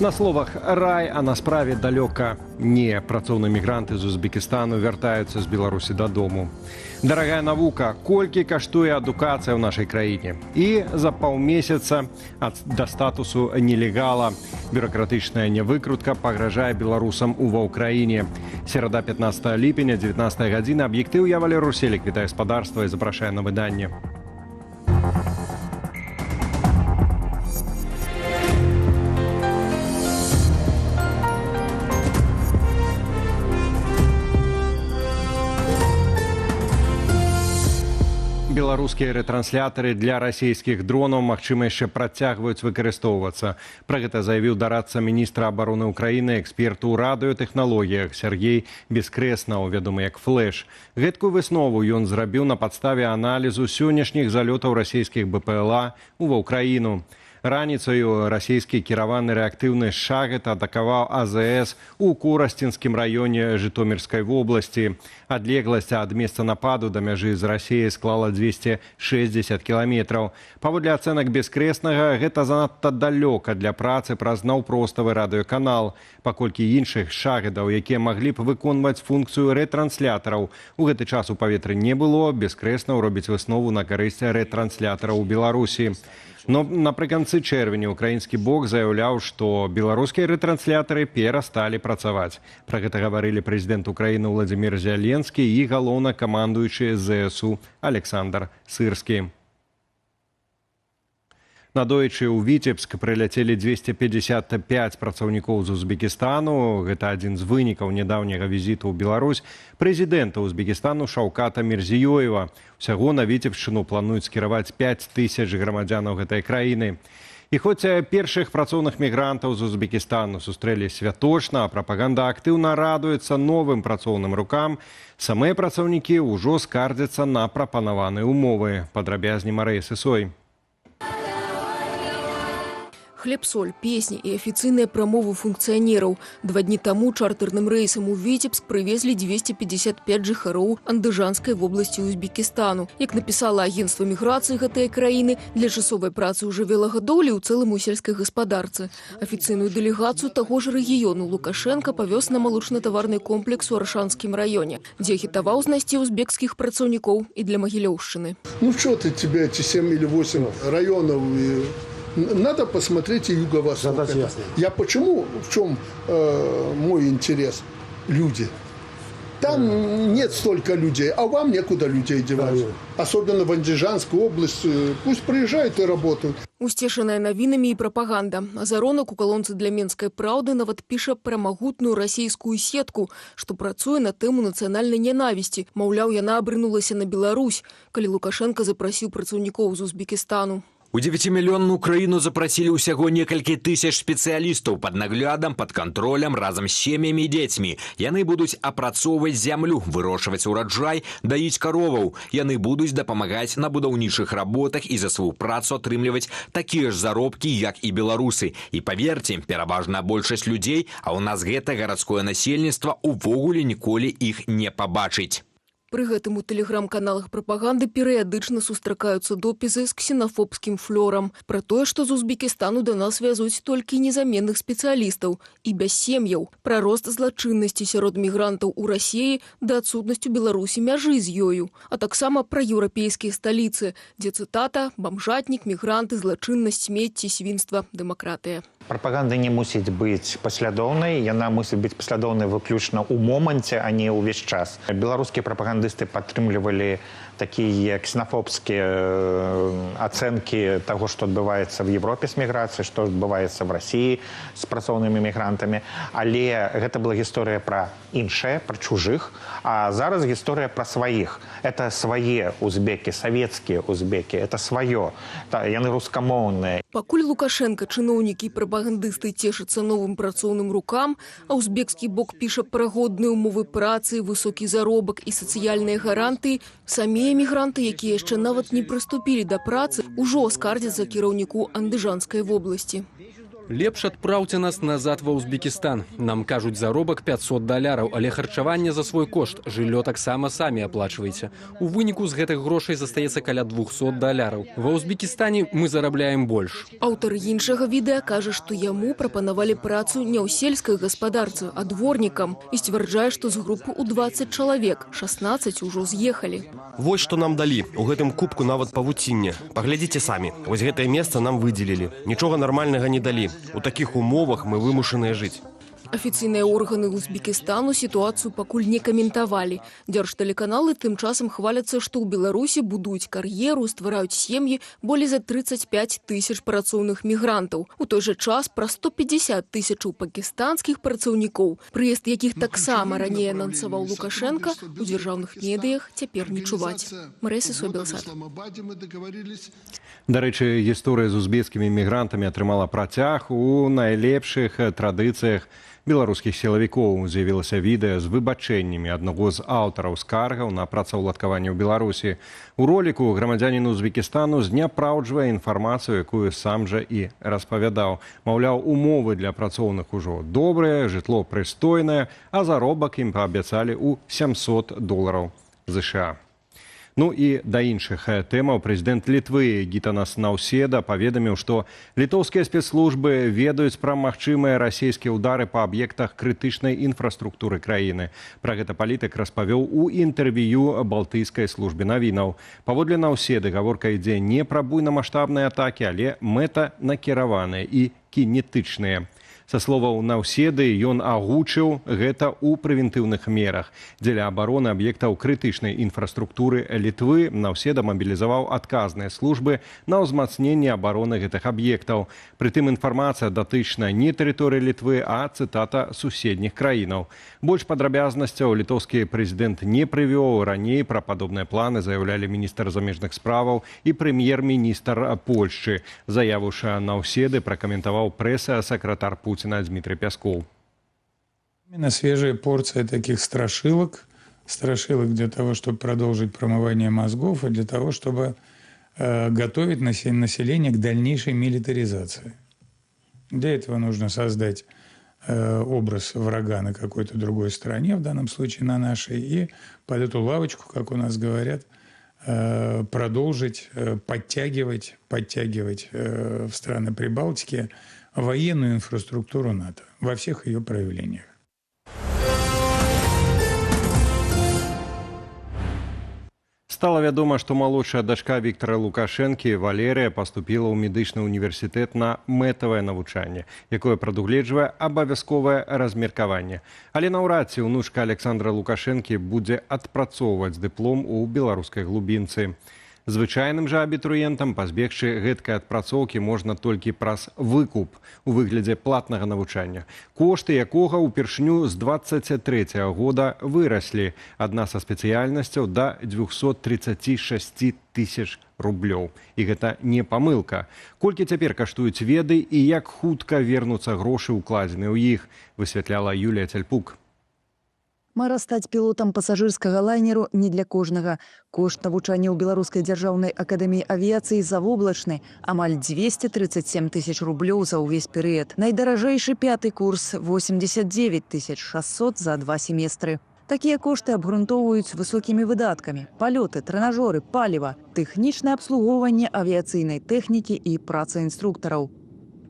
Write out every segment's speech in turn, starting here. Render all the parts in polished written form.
На словах рай, а на справе далёка не. Працоўныя мігранты з Узбекістану вяртаюцца з Беларусі дадому. Дарагая навука, колькі каштуе адукацыя ў нашай краіне? І за паўмесяца да статусу нелегала бюрократычная невыкрутка пагражае беларусам ва ўкраіне. Серада 15 ліпеня, 19 гадзіна. Аб'ектыў я Валерий Руселік. Вітаю гаспадарства і запрашае на выданне. Беларускія ретранслятары для расійскіх дронаў, магчыма, яшчэ працягваюць выкарыстоўвацца. Пра гэта заявіў дарадца міністра абароны Украіны, эксперт у радыётэхналогіях Сергей Бескреснаў, вядомы як Флэш. Гэткую выснову ён зрабіў на падставе аналізу сённяшніх залётаў расійскіх БПЛА ва ўкраіну. Раніцаю расійскі кіраваны рэактыўны шагет атакаваў АЗС у Корасцінскім раёне Жытомірскай вобласці. Адлегласць ад месца нападу да мяжы з Расіяй склала 260 кіламетраў. Паводле ацэнак Бескреснага, гэта занадта далёка для працы праз наўпроставы радыёканал, паколькі іншых шагедаў, якія маглі б выконваць функцыю ретранслятараў, у гэты час у паветры не было. Бескреснаў робіць выснову на карысць ретранслятараў у Беларусі. Но напрыканцы чэрвеня украінскі бок заяўляў, што беларускія ретранслятары перасталі працаваць. Пра гэта гаварылі прэзідэнт Украіны Владзімір Зяленскі і галоўнакамандуючы ЗСУ Александр Сырскі. Надоечы ў Віцебск прыляцелі 255 працаўнікоў з Узбекістану. Гэта адзін з вынікаў нядаўняга візіту ў Беларусь прэзідэнта Узбекістану Шаўката Мірзіёева. Усяго на Віцебшчыну плануюць скіраваць 5000 грамадзянаў гэтай краіны. І хоць першых працоўных мігрантаў з Узбекістану сустрэлі святочна, а прапаганда актыўна радуецца новым працоўным рукам, самыя працаўнікі ўжо скардзяцца на прапанаваныя умовы. Падрабязней Марыя Сысой. Хлеб-соль, песни и официальные промовы функционеров. 2 дні тому чартерным рейсом у Витебск привезли 255 жыхароў Андыжанской области Узбекистану. Як написала агентство миграции гэтай краіны, для часовой працы уже жывёлагадоўлі ў цэлым у сельскай гаспадарцы. Афіцыйную дэлегацыю таго ж рэгіёну Лукашенко павёз на малочна-таварны комплекс у Аршанскім раёне, дзе агітаваў знайсці узбекскіх працаўнікоў і для Магілёўшчыны. Ну что ты, тебе эти 7 или 8 районов... Надо посмотреть и юго-восток. Я почему, в чем мой интерес? Люди. Там нет столько людей, а вам некуда людей девать. Особенно в Андижанской области. Пусть приезжают и работают. Усцешаная навінамі і прапаганда. Азаронак у калонцы для Менскай праўды нават піша пра магутную расійскую сетку, што працуе на тэму нацыянальнай нянавісці. Маўляў, яна абрынулася на Беларусь, калі Лукашенко запрасіў працаўнікоў з Узбекістану. У 9-мільённую Украіну запрасілі ўсяго некалькі тысяч спецыялістаў пад наглядам, пад кантролем, разам з сем'ямі і дзецьмі. Яны будуць апрацоўваць зямлю, вырошчваць ураджай, даіць кароваў. Яны будуць дапамагаць на будаўнічых работах і за сваю працу атрымліваць такія ж заробкі, як і беларусы. І паверце, пераважная большасць людзей, а ў нас гэта гарадское насельніцтва, увогуле ніколі іх не пабачыць. Пры гэтым у тэлеграм-каналах прапаганды перыядычна сустракаюцца допісы з ксенафобскім флёрам пра тое, што з Узбекістану да нас вязуць толькі незаменных спецыялістаў і без сем'яў, пра рост злачыннасці сярод мігрантаў у Расіі да адсутнасці Беларусі мяжы з ёю, а таксама пра еўрапейскія сталіцы, дзе цытата «бамжатнік, мігранты, злачыннасць, смецці, свінства, дэмакратыя». Прапаганда не мусіць быць паслядоўнай, яна мусіць быць паслядоўнай выключна ў моманце, а не ўвесь час. Беларускія прапагандысты падтрымлівалі такія ксенафобскія ацэнкі таго, што адбываецца в Европе з міграцыяй, што адбываецца в Расіі з працоўнымі мігрантамі. Але гэта была гісторыя пра іншае, пра чужых, а зараз гісторыя пра сваіх. Это свае узбекі, савецкія узбекі, это сваё. Яны рускамоўныя. Пакуль Лукашенко, чыноўнікі і прапагандысты цешацца новым працоўным рукам, а узбекскі бок піша пра годныя умовы працы, высокі заробак і сацыяльныя гарантыі, самі эмігранты, якія яшчэ нават не прыступілі да працы, ужо скардзяцца кіраўніку Андыжанскай вобласці. Лепш адпраўце нас назад ва Узбекистан. Нам кажуць заробак $500, але харчаванне за свой кошт, жыллё таксама самі аплачваеце. У выніку з гэтых грошай застаецца каля $200. Ва Узбекистане мы зарабляем больш. Аўтар іншага відэа кажа, што яму прапанавалі працу не ў сельскай гаспадарцы, а дворнікам. І сцвярджае, што з групы ў 20 чалавек 16 ужо з'ехалі. Вось што нам далі. У гэтым кубку нават павуцінне. Паглядзіце самі. Вось гэтае месца нам выдзелілі. Нічога нармальнага не далі. У такіх умовах мы вымушаныя жыць. Афіцыйныя органы Узбекістану сітуацыю пакуль не каментавалі. Дзяржтэлеканалы тым часам хваляцца, што ў Беларусі будуюць кар'еру, ствараюць сем'і болей за 35 тысяч працоўных мігрантаў. У той жа час пра 150 тысячаў пакістанскіх працаўнікоў, прыезд якіх таксама раней анансаваў Лукашенка, у дзяржаўных медыях цяпер не чуваць. Марыся Собелсад. Дарэчы, гісторыя з узбекскімі мігрантамі атрымала працяг у найлепшых традыцыях беларускіх сілавікоў. З'явілася відэа з выбачэннямі аднаго з аўтараў скаргаў на працаўладкаванне ў Беларусі. У роліку грамадзянін Узбекістану зняпраўджвае інфармацыю, якую сам жа і распавядаў. Маўляў, умовы для працоўных ужо добрыя, жытло прыстойнае, а заробак ім паабяцалі ў $700 США. Ну і да іншых тэмаў. Прэзідэнт Літвы Гітанас Наўседа паведаміў, што літоўскія спецслужбы ведаюць пра магчымыя расійскія ўдары па аб'ектах крытычнай інфраструктуры краіны. Пра гэта палітык распавёў у інтэрв'ю балтыйскай службе навінаў. Паводле Наўседы гаворка ідзе не пра буйнамаштабныя атакі, але мэтанакіраваныя і кінетычныя. Са словаў Наўседы, ён агучыў гэта ў прэвентыўных мерах. Дзеля абароны аб'ектаў крытычнай інфраструктуры Літвы Наўседа мабілізаваў адказныя службы на ўзмацненне абароны гэтых аб'ектаў. Прытым інфармацыя датычна не тэрыторыі Літвы, а цытата суседніх краінаў. Больш падрабязнасцяў літоўскі прэзідэнт не прывёў. Раней пра падобныя планы заяўлялі міністр замежных справаў і прэм'ер-міністр Польшчы. Заявуша Наўседы пракаментаваў прэса-сакратар Путина Дмитрий Песков. Именно свежая порция таких страшилок для того, чтобы продолжить промывание мозгов и для того, чтобы готовить население к дальнейшей милитаризации. Для этого нужно создать образ врага на какой-то другой стороне, в данном случае на нашей, и под эту лавочку, как у нас говорят, продолжить подтягивать в страны Прибалтики военную инфраструктуру НАТО во всех ее проявлениях. Стала вядома, што малодшая дачка Віктара Лукашэнкі Валерыя паступіла ў медычны універсітэт на мэтавае навучанне, якое прадугледжвае абавязковае размеркаванне. Але наўрад ці ўнучка Александра Лукашэнкі будзе адпрацоўваць дыплом у беларускай глубінцы. Звычайным жа абітурыентам пазбегчы гэткай адпрацоўкі можна толькі праз выкуп у выглядзе платнага навучання, кошты якога ўпершыню з 23 года выраслі. Адна са спецыяльнасцяў да 236 тысяч рублёў. І гэта не памылка. Колькі цяпер каштуюць веды і як хутка вернуцца грошы, укладзеныя ў іх, высвятляла Юлія Цяльпук. Мара стаць пілотам пасажырскага лайнеру не для кожнага. Кошт навучання ў Беларускай дзяржаўнай акадэміі авіяцыі завоблачны, амаль 237 тысяч рублёў за ўвесь перыяд. Найдаражэйшы 5-й курс – 89 600 за 2 семестры. Такія кошты абгрунтоўваюць высокімі выдаткамі. Палёты, трэнажоры, паліва, тэхнічнае абслугоўванне авіяцыйнай тэхнікі і праца інструктараў.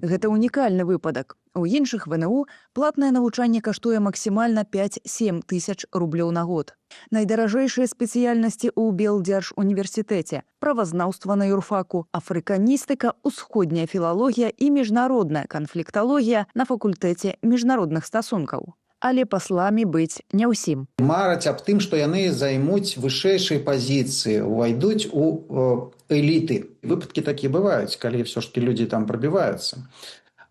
Гэта унікальны выпадак. У іншых ВНУ платнае навучанне каштуе максімальна 5-7 тысяч рублёў на год. Найдаражэйшыя спецыяльнасці ў Белдзяржуніверсітэце – правазнаўства на юрфаку, афрыканістыка, усходняя філалогія і міжнародная канфлікталогія на факультэце міжнародных стасункаў. Але пасламі быць не ўсім. Мараць аб тым, што яны займуць вышэйшыя пазіцыі, увайдуць у эліты. Выпадкі такія бываюць, калі ўсё-такі людзі там прабіваюцца.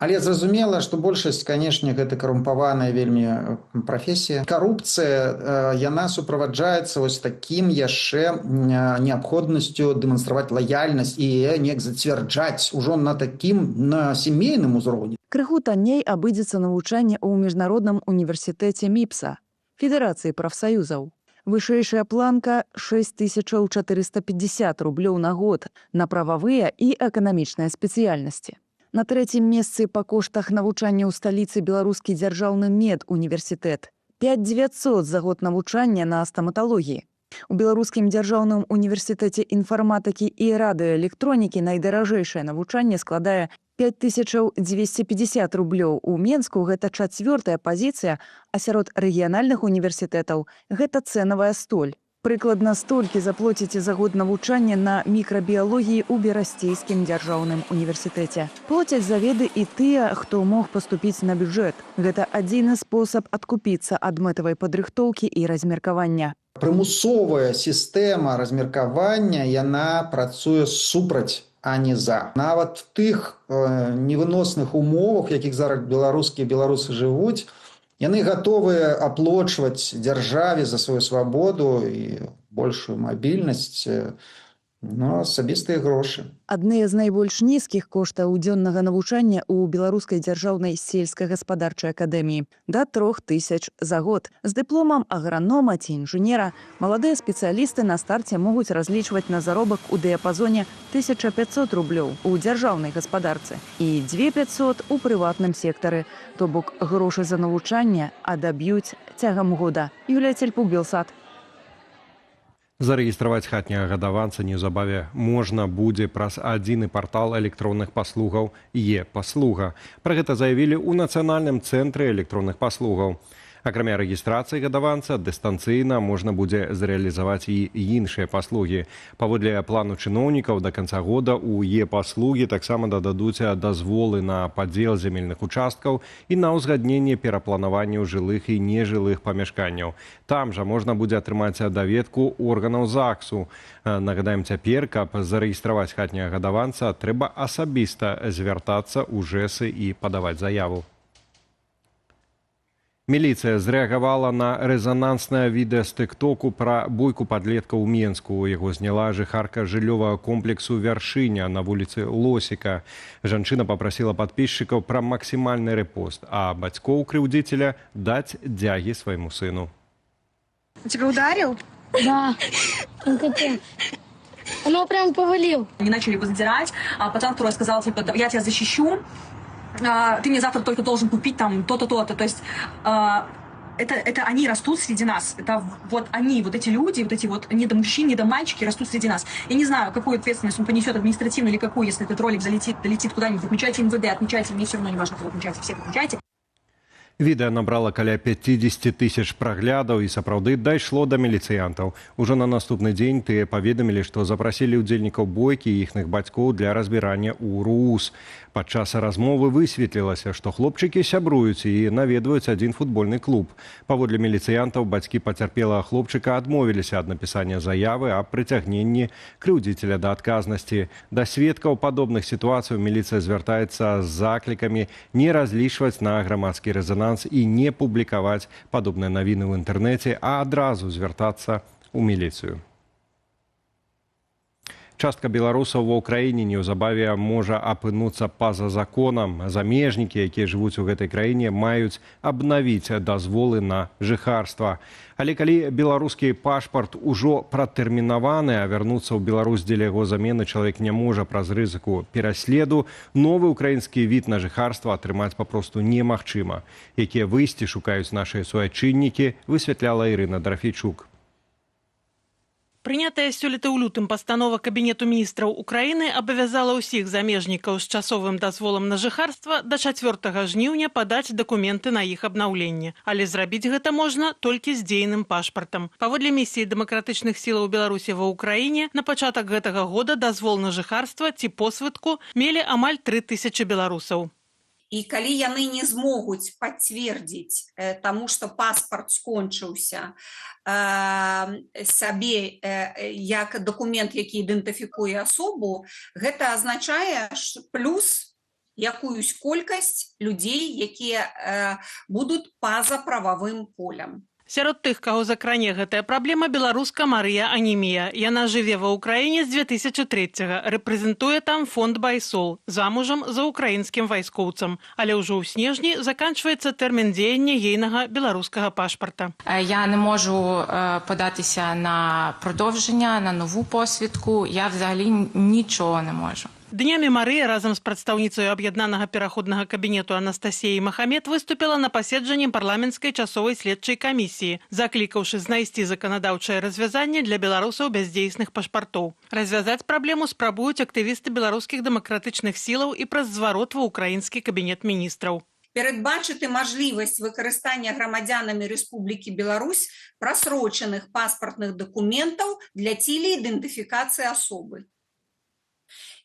Але зразумела, што большасць, канешне, гэта карумпаваная вельмі прафесія. Карупцыя, яна суправаджаецца вось такім яшчэ неабходнасцю дэманстраваць лаяльнасць і неяк зацвярджаць ужо на сямейным узроўні. Крыху танней абыдзецца навучанне ў міжнародным універсітэце МІПСа, Федэрацыі прафсаюзаў. Вышэйшая планка – 6450 рублёў на год на прававыя і эканамічныя спецыяльнасці. На трэцім месцы па коштах навучання ў сталіцы беларускі дзяржаўны медуніверсітэт. 5900 за год навучання на стаматалогіі. У беларускім дзяржаўным універсітэце інфарматыкі і радыёэлектронікі найдаражэйшае навучанне складае 5250 рублёў. У Менску гэта 4-я пазіцыя, а сярод рэгіянальных універсітэтаў гэта цэнавая столь. Прыкладна столькі заплоціце за год навучання на мікрабіялогіі ў Берасцейскім дзяржаўным універсітэце. Плоцяць за веды і тыя, хто мог паступіць на бюджэт. Гэта адзіны спосаб адкупіцца ад мэтавай падрыхтоўкі і размеркавання. Прымусовая сістэма размеркавання, яна працуе супраць, а не за. Нават в тых невыносных умовах, якіх зараз беларускія беларусы жывуць, яны гатовыя аплочваць дзяржаве за сваю свабоду і большую мабільнасць, асабістыя грошы. Адныя з найбольш нізкіх коштаў дзённага навучання ў беларускай дзяржаўнай сельскагаспадарчай акадэміі да 3000 за год. З дыпломам агранома ці інжынера маладыя спецыялісты на старце могуць разлічваць на заробак у дыяпазоне 1500 рублёў у дзяржаўнай гаспадарцы і 2500 у прыватным сектары. То бок грошы за навучанне адаб'юць цягам года. Юлія Цельпук, Белсат. Зарэгістраваць хатняга гадаванца неўзабаве можна будзе праз адзіны партал электронных паслугаў «Е-паслуга». Пра гэта заявілі ў Нацыянальным цэнтры электронных паслугаў. Акрамя рэгістрацыі гадаванца, дыстанцыйна можна будзе зрэалізаваць і іншыя паслугі. Паводле плану чыноўнікаў, да канца года ў Е-паслугі таксама дададуць дазволы на падзел земельных участкаў і на ўзгадненне перапланаванняў жылых і нежылых памяшканняў. Там жа можна будзе атрымаць даведку органаў ЗАГСу. Нагадаем, цяпер, каб зарэгістраваць хатняга гадаванца, трэба асабіста звяртацца ў ЖЭСы і падаваць заяву. Міліцыя зрэагавала на рэзананснае відэа з тык-току пра бойку падлетка ў Менску. Яго зняла жыхарка жыллёвага комплексу «Вяршыня» на вуліцы Лосіка. Жанчына папрасіла падпісчыкаў пра максімальны рэпост, а бацькоў крыўдзіцеля даць дзягі свайму сыну. Тебя ударил? Да, он его прям повалил. Они начали его задирать, а потом второй сказал, типа, я тебя защищу, ты мне завтра только должен купить там то-то, то-то. То есть это они растут среди нас. Это вот они, вот эти люди, вот эти вот недомужчины, недомальчики растут среди нас. Я не знаю, какую ответственность он понесет, административную или какую, если этот ролик долетит куда-нибудь. Отмечайте МВД, отмечайте, мне все равно не важно, кто отмечайте, всех отмечайте. Відэа набрала каля 50 000 праглядаў і сапраўды дайшло да міліцыянтаў. Ужо на наступны дзень тыя паведамілі, што запрасілі ўдзельнікаў бойкі і іхных бацькоў для разбірання ў РУС. Падчас размовы высветлілася, што хлопчыкі сябруюць і наведваюць адзін футбольны клуб. Паводле міліцыянтаў, бацькі пацярпелага хлопчыка адмовіліся ад напісання заявы аб прыцягненні крыўдзіцеля да адказнасці. Да сведкаў падобных сітуацый міліцыя звяртаецца з заклікамі не разлічваць на грамадскі рэзананс і не публікаваць падобныя навіны ў інтэрнэце, а адразу звяртацца ў міліцыю. Частка беларусаў ва ўкраіне неўзабаве можа апынуцца па-за законам. Замежнікі, якія жывуць у гэтай краіне, маюць абнавіць дазволы на жыхарства. Але калі беларускі пашпарт ужо пратэрмінаваны, а вярнуцца ў Беларусь дзеля яго замены чалавек не можа праз рызыку пераследу, новы ўкраінскі від на жыхарства атрымаць папросту немагчыма. Якія выйсці шукаюць нашыя суайчыннікі, высвятляла Ірына Драфейчук. Прынятая сёлета ў лютым пастанова Кабінету міністраў Украіны абавязала ўсіх замежнікаў з часовым дазволам на жыхарства да 4 жніўня падаць дакументы на іх абнаўленне. Але зрабіць гэта можна толькі з дзейным пашпартам. Паводле місіі дэмакратычных сілаў Беларусі ва ўкраіне, на пачатак гэтага года дазвол на жыхарства ці посведку мелі амаль 3000 беларусаў. І калі яны не змогуць пацвердзіць таму, што паспарт скончыўся сабе як дакумент, які ідэнтыфікуе асобу, гэта азначае плюс якуюсь колькасць людзей, якія будуць па-за прававым полем. Сярод тых, каго закране гэтая праблема, беларуска Марыя Анемія. Яна жыве ва ўкраіне з 2003-го, рэпрэзентуе там фонд «Байсол», замужам за украінскім вайскоўцам. Але ўжо ў снежні заканчваецца тэрмін дзеяння ейнага беларускага пашпарта. Я не можу податися на продовження, на нову посвідку. Я взагалі нічого не можу. Днямі Марыя разам з прадстаўніцай аб'яднанага пераходнага кабінету Анастасіяй Махамед выступіла на паседжанні парламенцкай часовай следчай камісіі, заклікаўшы знайсці заканадаўчае развязанне для беларусаў без дзейсных пашпартоў. Развязаць праблему спрабуюць актывісты беларускіх дэмакратычных сілаў і праз зварот ва ўкраінскі кабінет міністраў. Передбачити можливість використання громадянами Республіки Білорусь просрочених паспортних документів для цілей ідентифікації особи.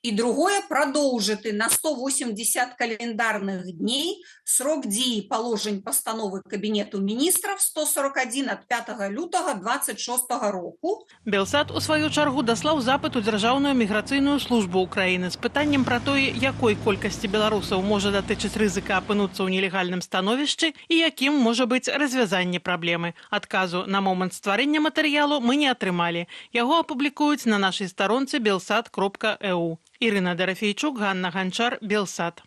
И другое, продолжить на 180 календарных дней срок дії положень постанови Кабінету міністрів 141 от 5 лютого 26 року. Белсат у сваю чаргу даслаў запит у Дзяржаўную міграцыйную службу Украины с пытаннем про тое, якой колькасці беларусаў можа датычыць рызыка апынуцца ў нелегальным становішчы і якім можа быць развязанне праблемы. Адказу на момант стварэння матэрыялу мы не атрымалі. Яго апублікуюць на нашай старонцы belsat.eu. Ірына Дарафейчук, Ганна Ганчар, Белсат.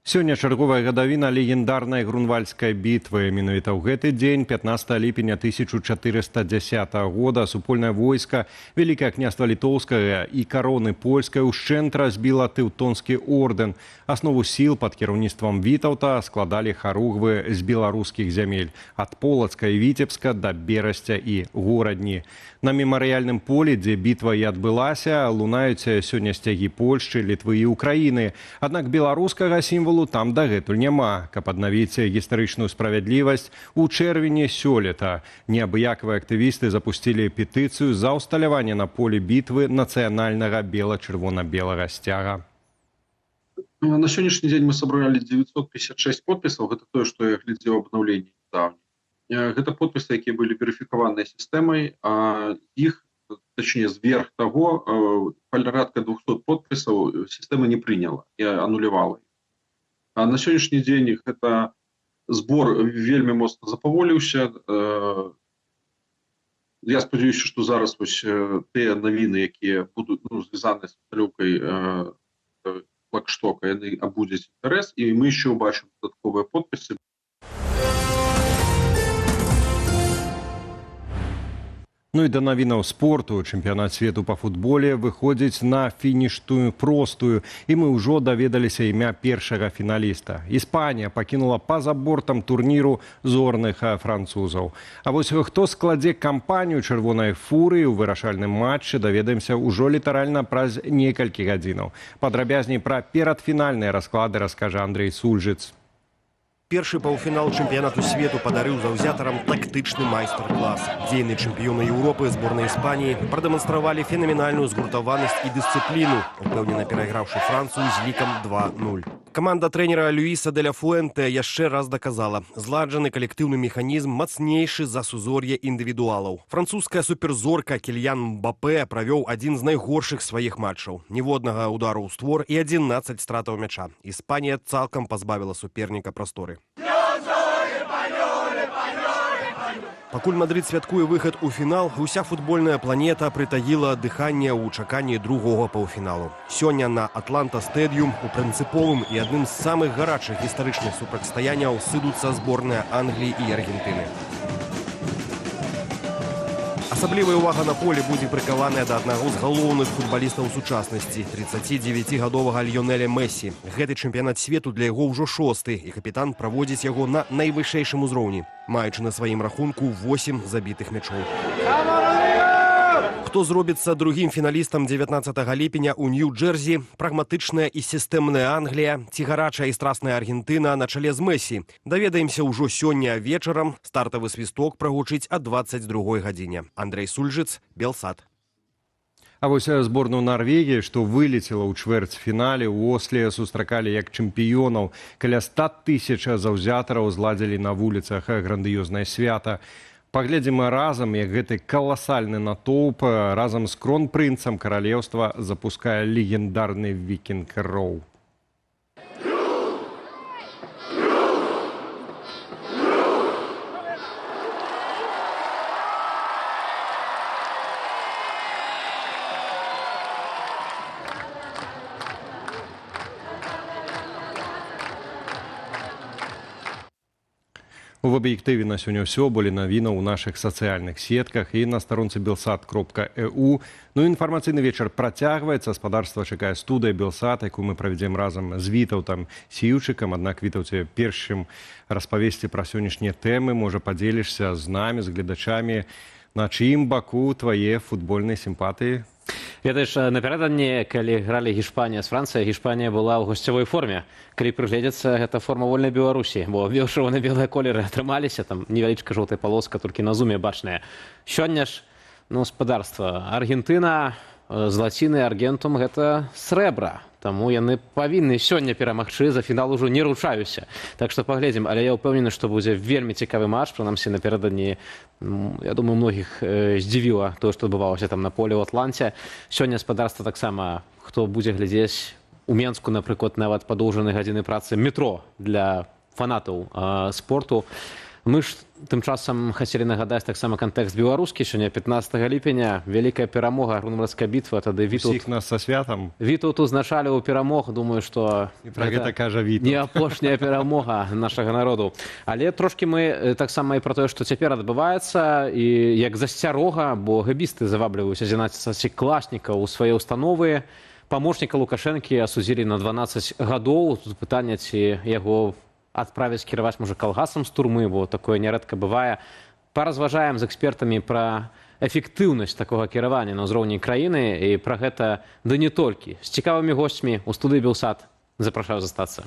Сёння чарговая гадавіна легендарнай грунвальдскай бітвы. Менавіта ў гэты дзень, 15 ліпеня 1410 года, супольнае войска Вялікае княства Літоўскага і кароны польскай ушчэнт разбіла Тэўтонскі ордэн. Аснову сіл пад кіраўніцтвам Вітаўта складалі харугвы з беларускіх зямель ад Полацка і Віцебска да Берасця і Горадні. На мемарыяльным полі, дзе бітва і адбылася, лунаюць сёння сцягі Польшчы, Літвы і Украіны. Аднак беларускага сімвалу там дагэтуль няма. Каб аднавіць гістарычную справядлівасць, у чэрвені сёлета неабыякавыя актывісты запусцілі петыцыю за ўсталяванне на полі бітвы нацыянальнага бела-чырвона-белага сцяга. На сегодняшний день мы собрали 956 подписов. Это то, что я глядел обновление недавно. Это подписы, которые были верификованной системой, а их, точнее, сверх того, порядка 200 подписов система не приняла и аннулировала. А на сегодняшний день это сбор вельми моцно запаволіўся. Я спадзяюся, что зараз вось те новины, которые будут звязаны с установкой флагштока, яны абудзяць інтарэс, і мы еще убачым дадатковыя подписи. Ну і да навінаў спорту. Чэмпіянат свету па футболе выходзіць на фінішную простую, і мы ўжо даведаліся імя першага фіналіста. Іспанія пакінула па-за бортам турніру зорных французаў. А вось хто складзе кампанію чырвонай фуры ў вырашальным матчы, даведаемся ўжо літаральна праз некалькі гадзінаў. Падрабязней пра перадфінальныя расклады раскажа Андрей Сульжыц. Першы паўфінал чэмпіянату свету падарыў заўзятарам тактычны майстар-клас. Дзейныя чэмпіёны Еўропы зборнай Іспаніі прадэманстравалі фенаменальную згуртаванасць і дысцыпліну, упэўнена перайграўшы Францыю з лікам 2-0. Каманда трэнера Люіса де ля Фуэнте яшчэ раз даказала, зладжаны калектыўны механізм мацнейшы за сузор'е індывідуалаў. Французская суперзорка Кільян Мбапэ правёў адзін з найгоршых сваіх матчаў. Ніводнага удару ў створ і 11 стратаў мяча. Іспанія цалкам пазбавіла суперніка прасторы. Пакуль Мадрид святкуе выхад у фінал, уся футбольная планета прытаіла дыханне ў чаканні другога паўфіналу. Сёння на Атланта-стэдіум у прынцыповым і адным з самых гарачых гістарычных супрацьстаянняў сыдуцца зборныя Англіі і Аргентыны. Асаблівая ўвага на поле будзе прыкаваная да аднаго з галоўных футбалістаў сучаснасці – 39-гадовага Ліёнеля Мессі. Гэты чэмпіянат свету для яго ўжо 6-ы, і капітан праводзіць яго на найвышэйшым узроўні, маючы на сваім рахунку 8 забітых мячоў. Хто зробіцца другім фіналістам 19 ліпеня ў Нью-Джэрзі, прагматычная і сістэмная Англія ці гарачая і страсная Аргентына на чале з Мессі? Даведаемся ўжо сёння вечарам. Стартавы свісток прагучыць о 22 гадзіне. Андрей Сульжыц, Белсат. А вось зборную Нарвегіі, што вылецела ў чвэрцьфінале ў Осле, сустракалі як чэмпіёнаў. Каля 100 000 заўзятараў зладзілі на вуліцах грандыёзнае свята. Паглядзім разам, як гэты каласальны натоўп разам з кронпрынцам каралеўства запускае легендарны вікінг-роў. В аб'ектыве на сёння ўсё, болей навінаў у нашых сацыяльных сетках і на старонцы belсat.eu. Ну, інфармацыйны вечар працягваецца. Спадарства чакае студыя Белсат, якую мы правядзем разам з Вітаўтам Сіўчыкам. Аднак, Вітаўце, першым распавесці пра сённяшнія тэмы, можа, падзелішся з намі, з гледачамі. На чыім баку твае футбольныя сімпатыі? Ведаеш, напярэдадні, калі гралі Гішпанія з Францыяй, Гішпанія была ў гасцявой форме. Калі прыгледзецца, гэта форма вольнай Беларусі, бо чырвона-белыя колеры атрымаліся, там невялічка жоўтая палоска, толькі на зуме бачная. Сёння ж, спадарства, Аргентына з лаціны Аргентум гэта срэбра. Таму яны павінны сёння перамагчы, за фінал ужо не ручаюся. Так што паглядзім, але я ўпэўнены, што будзе вельмі цікавы матч, прынамсі напярэдадні, я думаю, многіх здзівіла тое, што адбывалася там на поле ў Атланце. Сёння спадарства таксама, хто будзе глядзець у Менску, напрыклад, нават падоўжанай гадзіны працы метро для фанатаў спорту. Мы ж тым часам хацелі нагадаць таксама кантэкст беларускі. Сёння 15 ліпеня, вялікая перамога, Грунвальдская бітва. Тады Усіх нас са святам. Вітаўт узначаліў перамог. Думаю, што гэта кажа Вітаўт. Не апошняя перамога нашага народу. Але трошкі мы таксама і пра тое, што цяпер адбываецца, і як засцярога, бо гэбісты завабліваюць азінацца сякласнікаў у свае ўстановы. Памочніка Лукашэнкі асудзілі на 12 гадоў. Тут пытанне, ці яго адправіць кіраваць, можа, калгасам з турмы, бо такое нярэдка бывае. Паразважаем з экспертамі пра эфектыўнасць такога кіравання на ўзроўні краіны і пра гэта, да не толькі. З цікавымі госцямі ў студыі Белсат. Запрашаю застацца.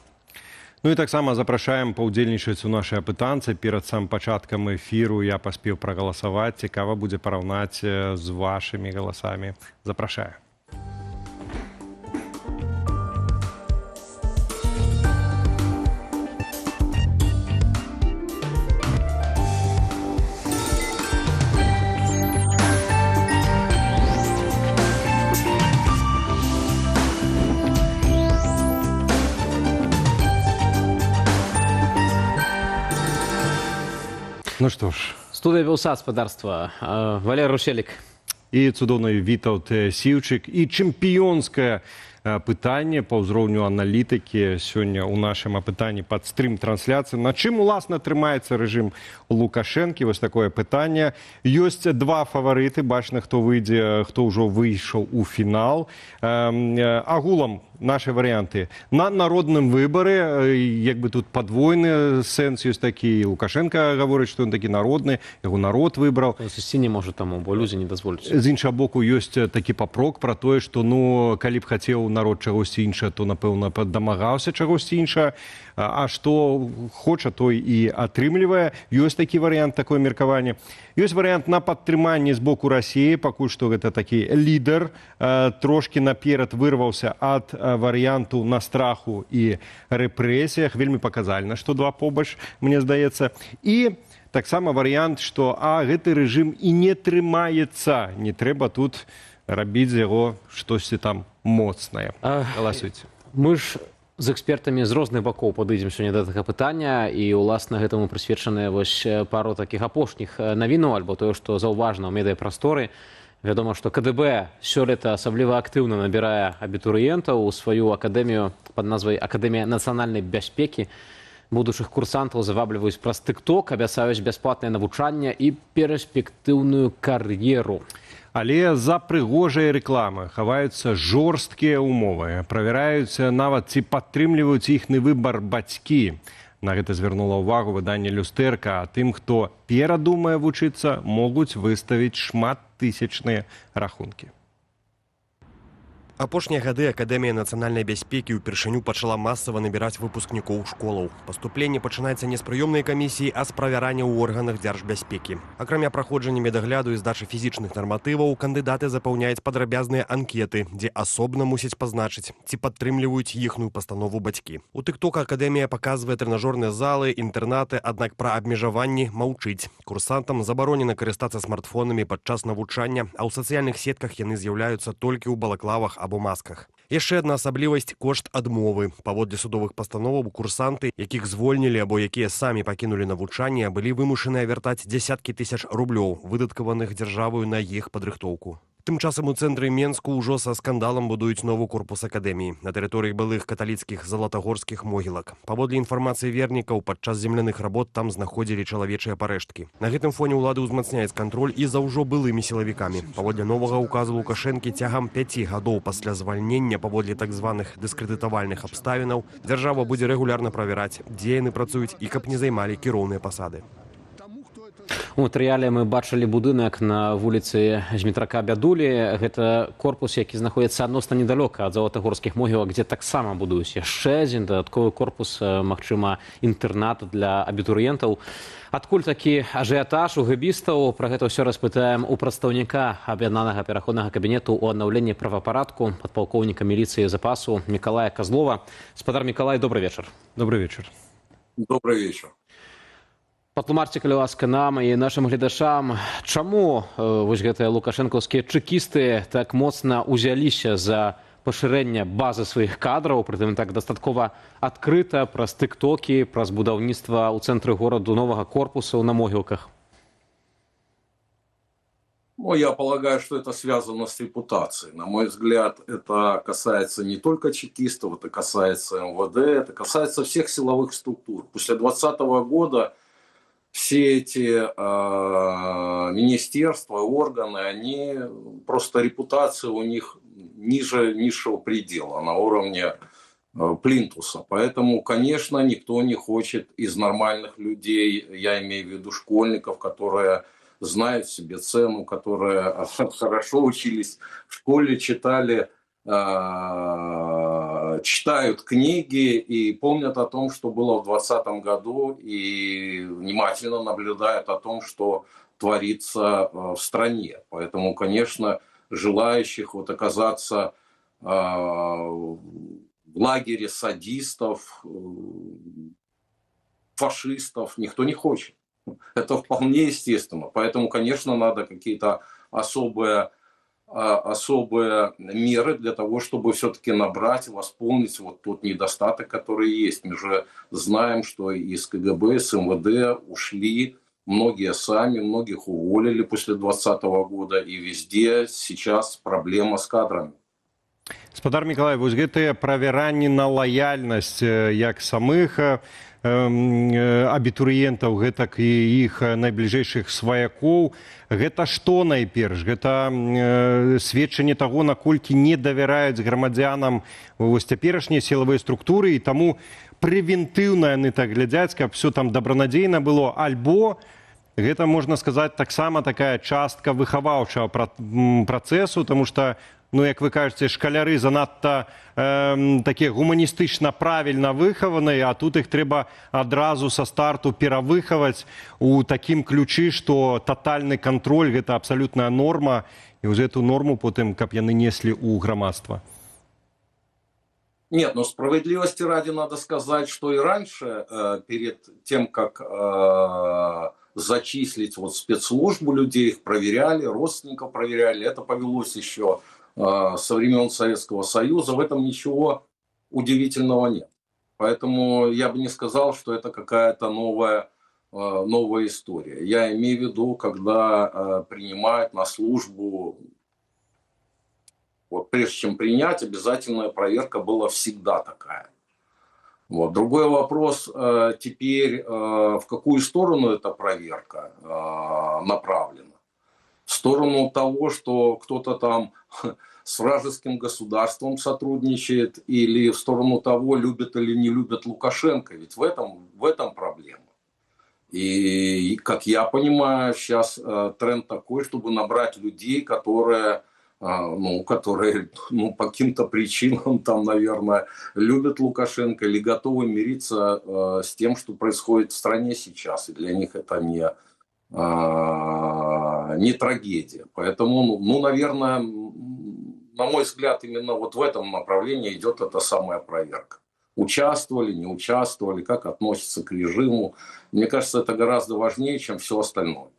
Ну і таксама запрашаем паўдзельнічаць у нашай апытанцы. Перад самым пачаткам эфіру я паспеў прагаласаваць. Цікава будзе параўнаць з вашымі галасамі. Запрашаю. Ну што ж. Студыя Белсат, спадарства. Валер Рушелік. І цудоўны Вітаўт Сіўчык. І чэмпіёнскае пытанне па ўзроўню аналітыкі сёння ў нашым апытанні пад стрым-трансляцыі. На чым, уласна, трымаецца рэжым Лукашэнкі? Вось такое пытанне. Ёсць два фаварыты. Бачна, хто выйдзе, хто ўжо выйшаў у фінал. Агулам наши варианты. На народным выборы, як бы тут подвойны сэнс ёсць такі. Лукашенко гаворыць, што ён такі народны, яго народ выбраў. Ісці не можа таму, бо людзі не дазволяць. З іншага боку, ёсць такі папрок пра тое, што, калі б хацеў народ чагосьці іншае, то, напэўна, дамагаўся чагосьці іншае. А што хоча, той і атрымлівае. Ёсць такі варыянт, такое меркаванне. Ёсць варыянт на падтрыманне з боку Расіі, пакуль што гэта такі лідар, трошкі наперад вырваўся ад варыянту на страху і рэпрэсіях. Вельмі паказальна, што два побач, мне здаецца. І таксама варыянт, што гэты рэжым і не трымаецца. Не трэба тут рабіць з яго штосьці там моцнае. Галасуйце. Мы ж з экспертамі з розных бакоў падыдзем сёння да гэтага пытання, і, уласна, гэтаму прысвечаныя пару такіх апошніх навінаў, альбо тое, што заўважна ў медыяпрасторы. Вядома, што КДБ сёлета асабліва актыўна набірае абітурыентаў у сваю акадэмію пад назвай Акадэмія нацыянальнай бяспекі. Будучых курсантаў завабліваюць праз TikTok, абяцаюць бясплатнае навучанне і перспектыўную кар'еру. Але за прыгожай рэкламы хаваюцца жорсткія умовы. Правяраюць нават, ці падтрымліваюць іхны выбар бацькі. На гэта звярнула ўвагу выданне «Люстэрка». А тым, хто перадумае вучыцца, могуць выставіць шматтысячныя рахункі. Апошнія гады Акадэмія нацыянальнай бяспекі ўпершыню пачала масава набіраць выпускнікоў школаў. Паступленне пачынаецца не з прыёмнай камісіі, а з правярання ў органах дзяржбяспекі. Акрамя праходжання медагляду і здачы фізічных нарматываў, кандыдаты запаўняюць падрабязныя анкеты, дзе асобна мусяць пазначыць, ці падтрымліваюць іхную пастанову бацькі. У TikTok Акадэмія паказвае трэнажорныя залы, інтэрнаты, аднак пра абмежаванні маўчыць. Курсантам забаронена карыстацца смартфонамі падчас навучання, а ў сацыяльных сетках яны з'яўляюцца толькі ў балаклавах або масках. Яшчэ адна асаблівасць – кошт адмовы. Паводле судовых пастановаў курсанты, якіх звольнілі або якія самі пакінулі навучанне, былі вымушаныя вяртаць дзясяткі тысяч рублёў, выдаткаваных дзяржавою на іх падрыхтоўку. Тым часам у цэнтры Менску ўжо са скандалам будуюць новы корпус акадэміі на тэрыторыі былых каталіцкіх залатагорскіх могілак. Паводле інфармацыі вернікаў, падчас земляных работ там знаходзілі чалавечыя парэшткі. На гэтым фоне ўлады ўзмацняюць кантроль і за ўжо былымі сілавікамі. Паводле новага ўказу Лукашэнкі цягам 5 гадоў пасля звальнення паводле так званых дыскрэдытавальных абставінаў дзяржава будзе рэгулярна правяраць, дзе яны працуюць і каб не займалі кіроўныя пасады. У матэрыяле мы бачылі будынак на вуліцы Змітрака Бядулі. Гэта корпус, які знаходзіцца адносна недалёка ад залатагорскіх могілак, дзе таксама будуюць яшчэ адзін дадатковы корпус, магчыма, інтэрнат для абітурыентаў. Адкуль такі ажыятаж у гэбістаў? Пра гэта ўсё распытаем у прадстаўніка аб'яднанага пераходнага кабінету ў аднаўленні правапарадку, падпалкоўніка міліцыі запасу Мікалая Казлова. Спадар Мікалай, добры вечар. Добрый вечер. Добрый вечер. Патлумачце, калі ласка, нам і нашым гледачам, чаму вось гэтыя лукашэнкаўскія чэкісты так моцна узяліся за пашырэнне базы сваіх кадраў, прытым так дастаткова адкрыта праз тыктокі, праз будаўніцтва ў цэнтры гораду новага корпусу на могілках? Ну, я полагаю, что это связано с репутацией. На мой взгляд, это касается не только чекистов, это касается МВД, это касается всех силовых структур. После 2020 года все эти министерства, органы, они просто репутация у них ниже низшего предела, на уровне плинтуса. Поэтому, конечно, никто не хочет из нормальных людей, я имею в виду школьников, которые знают себе цену, которые хорошо учились в школе, читают книги и помнят о том, что было в 2020 году, и внимательно наблюдают о том, что творится в стране. Поэтому, конечно, желающих вот оказаться в лагере садистов, фашистов никто не хочет. Это вполне естественно. Поэтому, конечно, надо какие-то особые меры для того, чтобы все-таки набрать, восполнить вот тот недостаток, который есть. Мы же знаем, что из КГБ, с МВД ушли многие сами, многих уволили после 2020 года, и везде сейчас проблема с кадрами. Спадар Мікалай, вось гэтыя правяранні на лаяльнасць як самых абітурыентаў, гэтак і іх найбліжэйшых сваякоў. Гэта што найперш? Гэта сведчанне таго, наколькі не давяраюць грамадзянам вось цяперашнія сілавыя структуры, і таму прэвентыўна яны так глядзяць, каб все там добранадзейна было, альбо гэта, можна сказаць, таксама такая частка выхаваўчага працэсу, таму што, ну, як вы кажаце, шкаляры занадта такія гуманістычна правільна выхаваныя, а тут іх трэба адразу са старту перавыхаваць у такім ключы, што татальны кантроль – гэта абсалютная норма, і вось эту норму потым, каб яны неслі ў грамадства. Нет, но справедливости ради надо сказать, что и раньше, перед тем, как зачислить вот спецслужбу людей, их проверяли, родственников проверяли, это повелось еще со времен Советского Союза, в этом ничего удивительного нет. Поэтому я бы не сказал, что это какая-то новая история. Я имею в виду, когда принимают на службу, вот прежде чем принять, обязательная проверка была всегда такая. Вот. Другой вопрос теперь, в какую сторону эта проверка направлена. В сторону того, что кто-то там с вражеским государством сотрудничает, или в сторону того, любят или не любят Лукашенко. Ведь в этом проблема. И, как я понимаю, сейчас тренд такой, чтобы набрать людей, которые по каким-то причинам там, наверное, любят Лукашенко или готовы мириться с тем, что происходит в стране сейчас. И для них это не трагедия. Поэтому, наверное, на мой взгляд, именно вот в этом направлении идет эта самая проверка. Участвовали, не участвовали, как относятся к режиму. Мне кажется, это гораздо важнее, чем все остальное.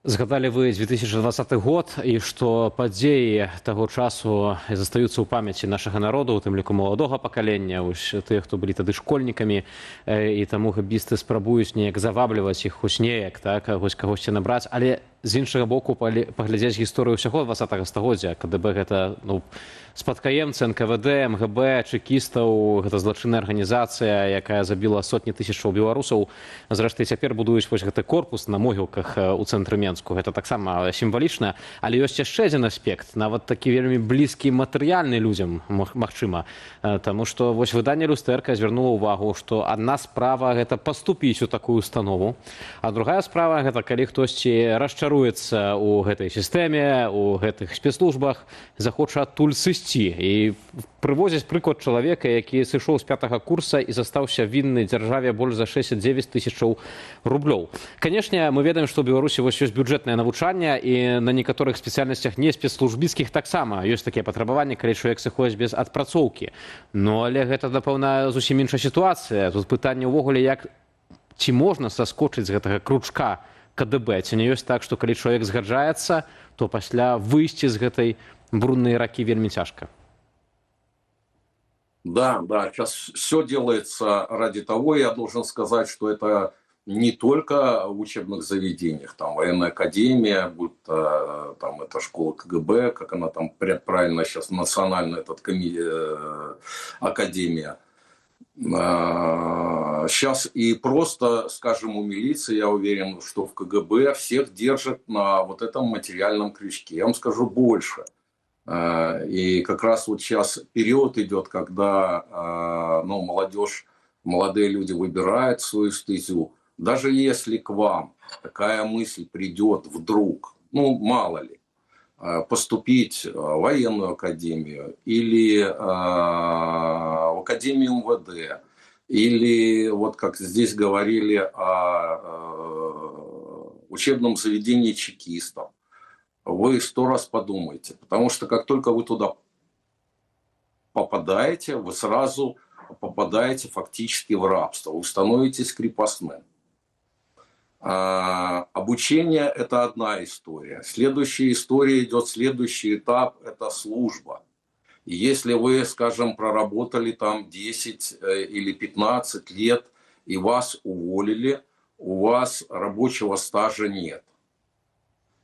Згадали вы 2020 год, і што падзеі таго часу застаюцца ў памяці нашага народу, у тым ліку маладога пакалення, тыя, хто былі тады школьнікамі, і таму гэбісты спрабуюць неяк завабліваць іх хоць неяк, так, хоць кагосьці набраць. Але з іншага боку паглядзець гісторыю ўсяго 20 стагоддзя. КДБ гэта спадкаемцы НКВД, МГБ, чэкістаў, гэта злачынная арганізацыя, якая забіла сотні тысячаў беларусаў. Зрэшты, цяпер будуюць вось гэты корпус на могілках у цэнтры Менску. Гэта таксама сімвалічна, але ёсць яшчэ адзін аспект, нават такі вельмі блізкі матэрыяльны людзям, магчыма. Таму што вось выданне «Люстэрка» звярнула ўвагу, што адна справа гэта паступіць у такую установу, а другая справа гэта калі хтосьці расчаруецца ў гэтай сістэме, у гэтых спецслужбах, захоча адтуль сысці. І прывозяць прыклад чалавека, які сышоў з 5-го курса і застаўся вінны дзяржаве больш за 69 тысячаў рублёў. Канешне, мы ведаем, што ў Беларусі вось ёсць бюджэтнае навучанне, і на некаторых спецыяльнасцях не спецслужбіцкіх таксама ёсць такія патрабаванні, калі чалавек сыходзіць без адпрацоўкі. Ну, але гэта, напэўна, зусім іншая сітуацыя. Тут пытанне ўвогуле, як ці можна саскочыць з гэтага кручка КДБ? Ці не ёсць так, што калі чалавек згаджаецца, то пасля выйсці з гэтай брудной раки вельми тяжко. Да, сейчас все делается ради того, я должен сказать, что это не только в учебных заведениях, там военная академия, будь там это школа КГБ, как она там правильно сейчас, национальная академия. Сейчас и просто, скажем, у милиции, я уверен, что в КГБ всех держат на вот этом материальном крючке. Я вам скажу больше. И как раз вот сейчас период идет, когда молодежь, молодые люди выбирают свою стезю. Даже если к вам такая мысль придет вдруг, мало ли, поступить в военную академию или в академию МВД, или вот как здесь говорили о учебном заведении чекистов, вы 100 раз подумайте, потому что как только вы туда попадаете, вы сразу попадаете фактически в рабство, вы становитесь крепостным. Обучение – это одна история. Следующая история идет, следующий этап – это служба. И если вы, скажем, проработали там 10 или 15 лет и вас уволили, у вас рабочего стажа нет.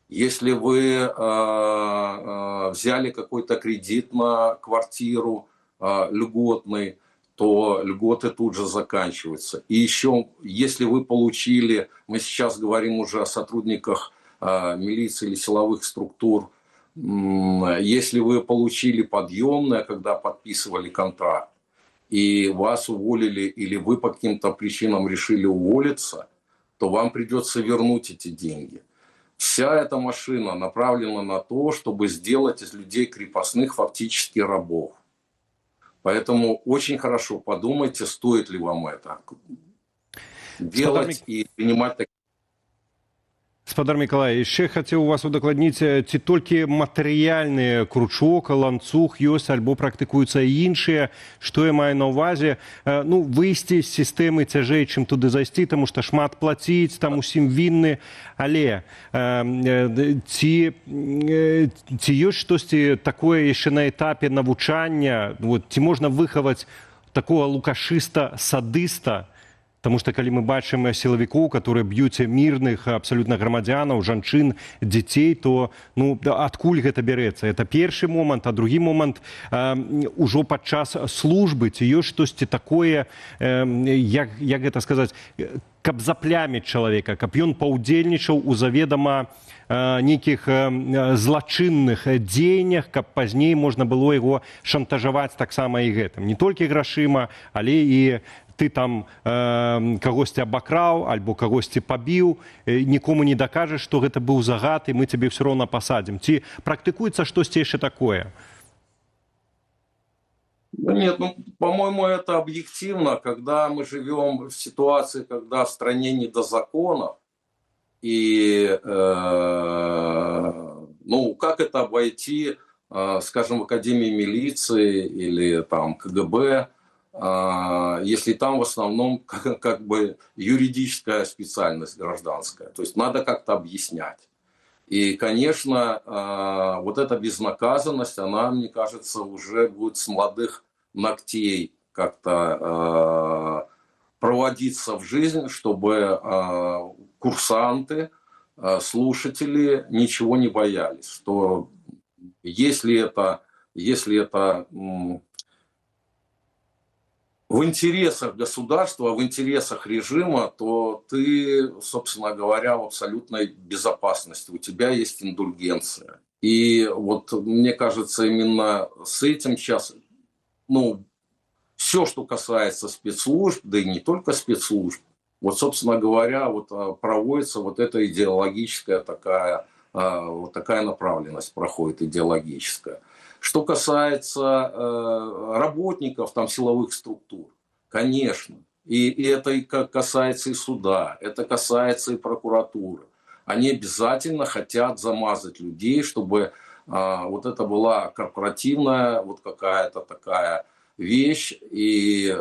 Если вы взяли какой-то кредит на квартиру льготный, то льготы тут же заканчиваются. И еще, если вы получили, мы сейчас говорим уже о сотрудниках милиции или силовых структур, если вы получили подъемное, когда подписывали контракт, и вас уволили, или вы по каким-то причинам решили уволиться, то вам придется вернуть эти деньги. Вся эта машина направлена на то, чтобы сделать из людей крепостных фактически рабов. Поэтому очень хорошо подумайте, стоит ли вам это делать и принимать такие. Спадар Миколай, яшчэ хацеў у вас удакладніць, ці толькі матэрыяльны кручок, ланцуг ёсць, альбо практыкуюцца і іншыя, што я маю на ўвазе, выйсці з сістэмы цяжэй, чым туды зайсці, таму што шмат плаціць, там усім вінны, але ці ёсць штосьці такое яшчэ на этапе навучання, ці можна выхаваць такого лукашыста-садыста, потому что, калі мы бачым силовиков, которые б'юць мирных абсолютно громадянаў, жанчын, дзяцей, то адкуль гэта бярэцца? Это першы момант, а другі момант ужо падчас службы, ці ёсць штосьці такое, як гэта сказаць, каб запляміць чалавека, каб ён паўдзельнічаў у заведама нейкіх злачынных дзеяннях, каб пазней можна было яго шантажаваць таксама і гэтым. Не толькі грашыма, але і ты там кагосьці абакраў альбо кагосьці пабіў, нікому не дакажаш, што гэта быў загад, і мы цябе ўсё роўна пасадзім. Ці практыкуецца штосьці яшчэ такое? Нет, по-моему, это объективно, когда мы живем в ситуации, когда в стране не до законов, и как это обойти, скажем, в Академии милиции или там КГБ, если там в основном как бы юридическая специальность гражданская. То есть надо как-то объяснять. И, конечно, вот эта безнаказанность, она, мне кажется, уже будет с молодых ногтей как-то проводиться в жизнь, чтобы курсанты слушатели ничего не боялись, что если это в интересах государства, в интересах режима, то ты, собственно говоря, в абсолютной безопасности. У тебя есть индульгенция. И вот мне кажется, именно с этим сейчас, все, что касается спецслужб, да и не только спецслужб, вот, собственно говоря, вот проводится вот эта идеологическая такая направленность, проходит идеологическая. Что касается работников там, силовых структур, конечно, и это и касается и суда, это касается и прокуратуры. Они обязательно хотят замазать людей, чтобы вот это была корпоративная вот какая-то такая вещь, и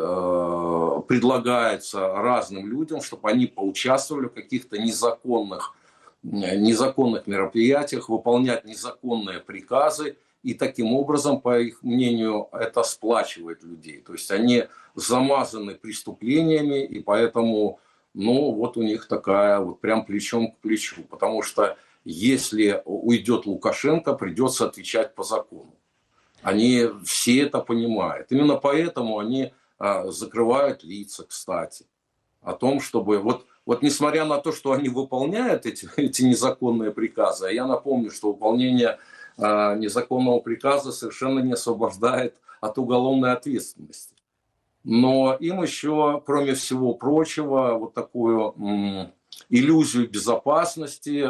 предлагается разным людям, чтобы они поучаствовали в каких-то незаконных мероприятиях, выполнять незаконные приказы, и таким образом, по их мнению, это сплачивает людей. То есть они замазаны преступлениями, и поэтому, вот у них такая вот прям плечом к плечу. Потому что если уйдет Лукашенко, придется отвечать по закону. Они все это понимают. Именно поэтому они закрывают лица, кстати. О том, чтобы... Вот несмотря на то, что они выполняют эти незаконные приказы, а я напомню, что выполнение незаконного приказа совершенно не освобождает от уголовной ответственности. Но им еще, кроме всего прочего, вот такую иллюзию безопасности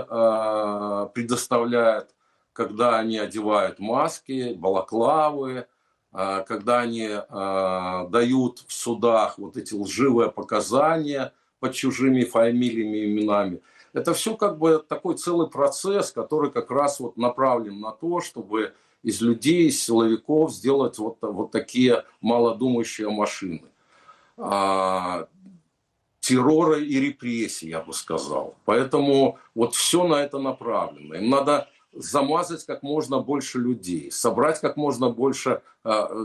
предоставляют, когда они одевают маски, балаклавы, когда они дают в судах вот эти лживые показания под чужими фамилиями и именами. Это все как бы такой целый процесс, который как раз вот направлен на то, чтобы из людей, из силовиков сделать вот такие малодумающие машины. Террора и репрессий, я бы сказал. Поэтому вот все на это направлено. Им надо замазать как можно больше людей, собрать как можно больше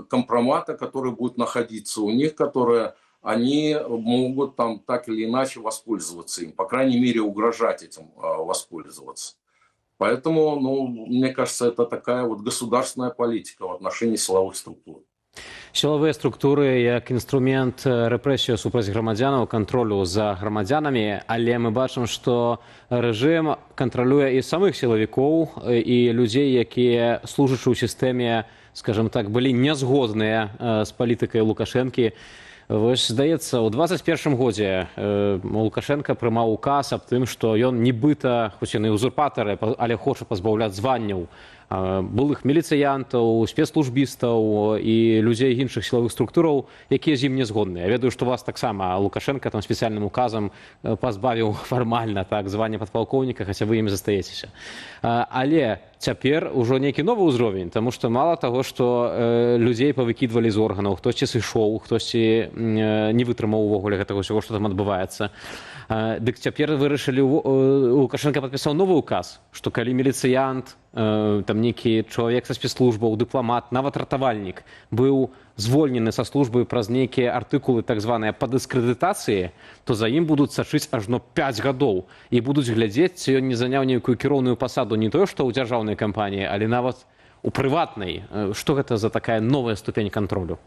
компромата, который будет находиться у них, которые они могут там так или иначе воспользоваться им, по крайней мере, угрожать этим воспользоваться. Поэтому, мне кажется, это такая вот государственная политика в отношении силовых структур. Сілавыя структуры як інструмент рэпрэсію супраць грамадзянаў, кантролю за грамадзянамі, але мы бачым, што рэжым кантралюе і самых сілавікоў, і людзей, якія, служачы ў сістэме, скажем так, былі нязгодныя з палітыкай Лукашэнкі. Вось, здаецца, у 21 годзе Лукашенко прымаў указ аб тым, што ён нібыта, хоць яны узурпатары, але хоча пазбаўляць званняў былых міліцыянтаў, спецслужбістаў і людзей іншых сілавых структураў, якія з ім не згодныя. Я ведаю, што вас таксама Лукашенко там спецыяльным указам пазбавіў фармальна звання падпалкоўніка, хаця вы ім застаецеся. Але цяпер ужо нейкі новы ўзровень, таму што мала таго, што людзей павыкідвалі з органаў, хтосьці сышоў, хтосьці не вытрымаў увогуле гэтага ўсяго, што там адбываецца. Дык цяпер вырашылі, Лукашенко падпісаў новы указ, што калі міліцыянт, там нейкі чалавек са спецслужбаў, дыпламат, нават ратавальнік быў звольнены са службы праз нейкія артыкулы так званыя па дыскрэдытацыі, то за ім будуць сачыць ажно 5 гадоў і будуць глядзець, ці ён не заняў нейкую кіроўную пасаду не тое, што ў дзяржаўнай кампаніі, але нават у прыватнай. Што гэта за такая новая ступень контролю?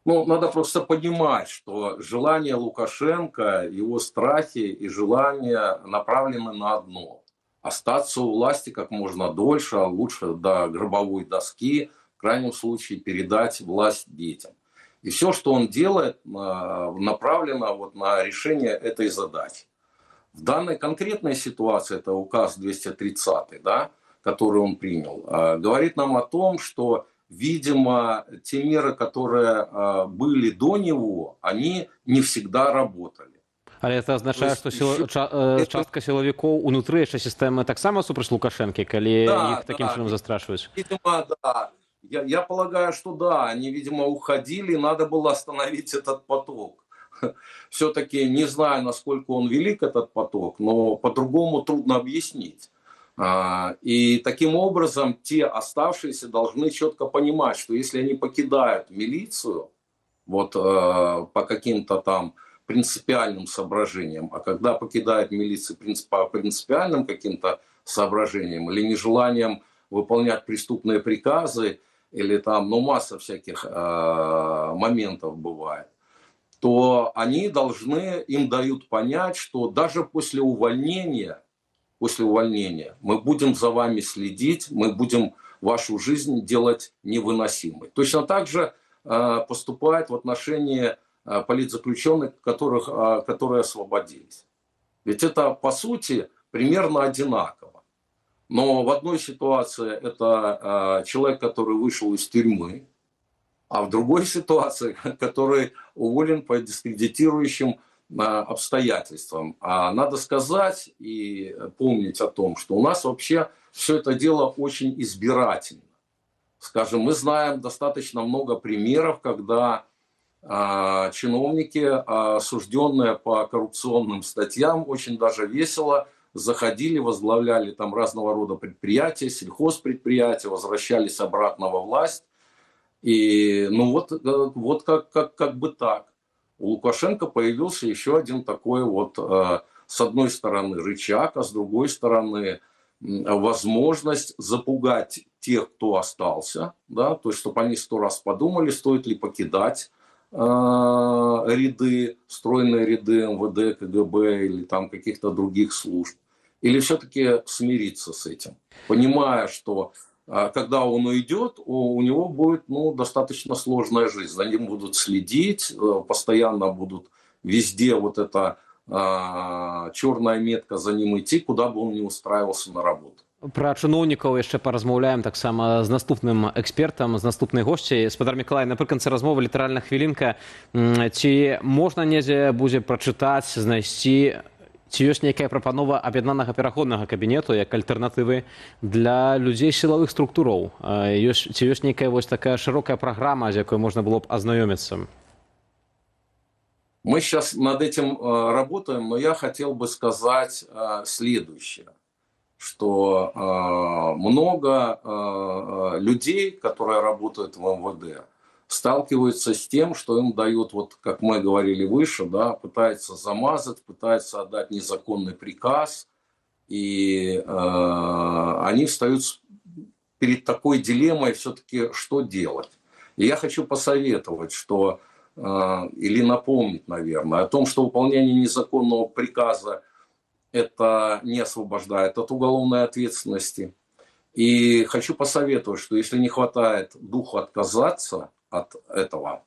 Надо просто понимать, что желание Лукашенко, его страхи и желания направлены на одно. Остаться у власти как можно дольше, а лучше до гробовой доски, в крайнем случае передать власть детям. И все, что он делает, направлено вот на решение этой задачи. В данной конкретной ситуации, это указ 230, да, который он принял, говорит нам о том, что видимо, те меры, которые были до него, они не всегда работали. Але это означает, что частка силовиков внутри этой системы так само супраць Лукашенко, коли их таким чином застрашивают? Видимо, да. Я полагаю, что да. Они, видимо, уходили, надо было остановить этот поток. Все-таки не знаю, насколько он велик, этот поток, но по-другому трудно объяснить. И таким образом те оставшиеся должны четко понимать, что если они покидают милицию вот, по каким-то там принципиальным соображениям, а когда покидает милицию по принципиальным каким-то соображениям или нежеланием выполнять преступные приказы, или там, ну, масса всяких моментов бывает, то они должны, им дают понять, что даже после увольнения мы будем за вами следить, мы будем вашу жизнь делать невыносимой. Точно так же поступает в отношении политзаключенных, которые освободились. Ведь это, по сути, примерно одинаково. Но в одной ситуации это человек, который вышел из тюрьмы, а в другой ситуации, который уволен по дискредитирующим обстоятельствам. А надо сказать и помнить о том, что у нас вообще все это дело очень избирательно. Скажем, мы знаем достаточно много примеров, когда чиновники, осужденные по коррупционным статьям, очень даже весело заходили, возглавляли там разного рода предприятия, сельхозпредприятия, возвращались обратно во власть. И ну вот как бы так. У Лукашенко появился еще один такой вот, с одной стороны, рычаг, а с другой стороны, возможность запугать тех, кто остался, да, то есть, чтобы они 100 раз подумали, стоит ли покидать ряды, стройные ряды МВД, КГБ или там каких-то других служб, или все-таки смириться с этим, понимая, что когда он уйдет, у него будет достаточно сложная жизнь. За ним будут следить, постоянно будут везде вот эта черная метка за ним идти, куда бы он ни устраивался на работу. Пра чыноўнікаў яшчэ паразмаўляем таксама з наступным экспертам, з наступнай госцяй. Спадар Мікалай, напрыканцы размовы літаральна хвілінка. Ці можна недзе будзе прачытаць, знайсці, ці ёсць нейкая прапанова аб'яднанага пераходнага кабінету як альтэрнатывы для людзей сілавых структураў? Ці ёсць нейкая вось такая шырокая праграма, з якой можна было б азнаёміцца? Мы сейчас над этим работаем, но я хотел бы сказать следующее, что много людей, которые работают в МВД, сталкиваются с тем, что им дают, вот как мы говорили выше, да, пытаются замазать, пытаются отдать незаконный приказ, и они встают перед такой дилеммой все-таки, что делать. И я хочу посоветовать, что, или напомнить, наверное, о том, что выполнение незаконного приказа это не освобождает от уголовной ответственности. И хочу посоветовать, что если не хватает духу отказаться от этого,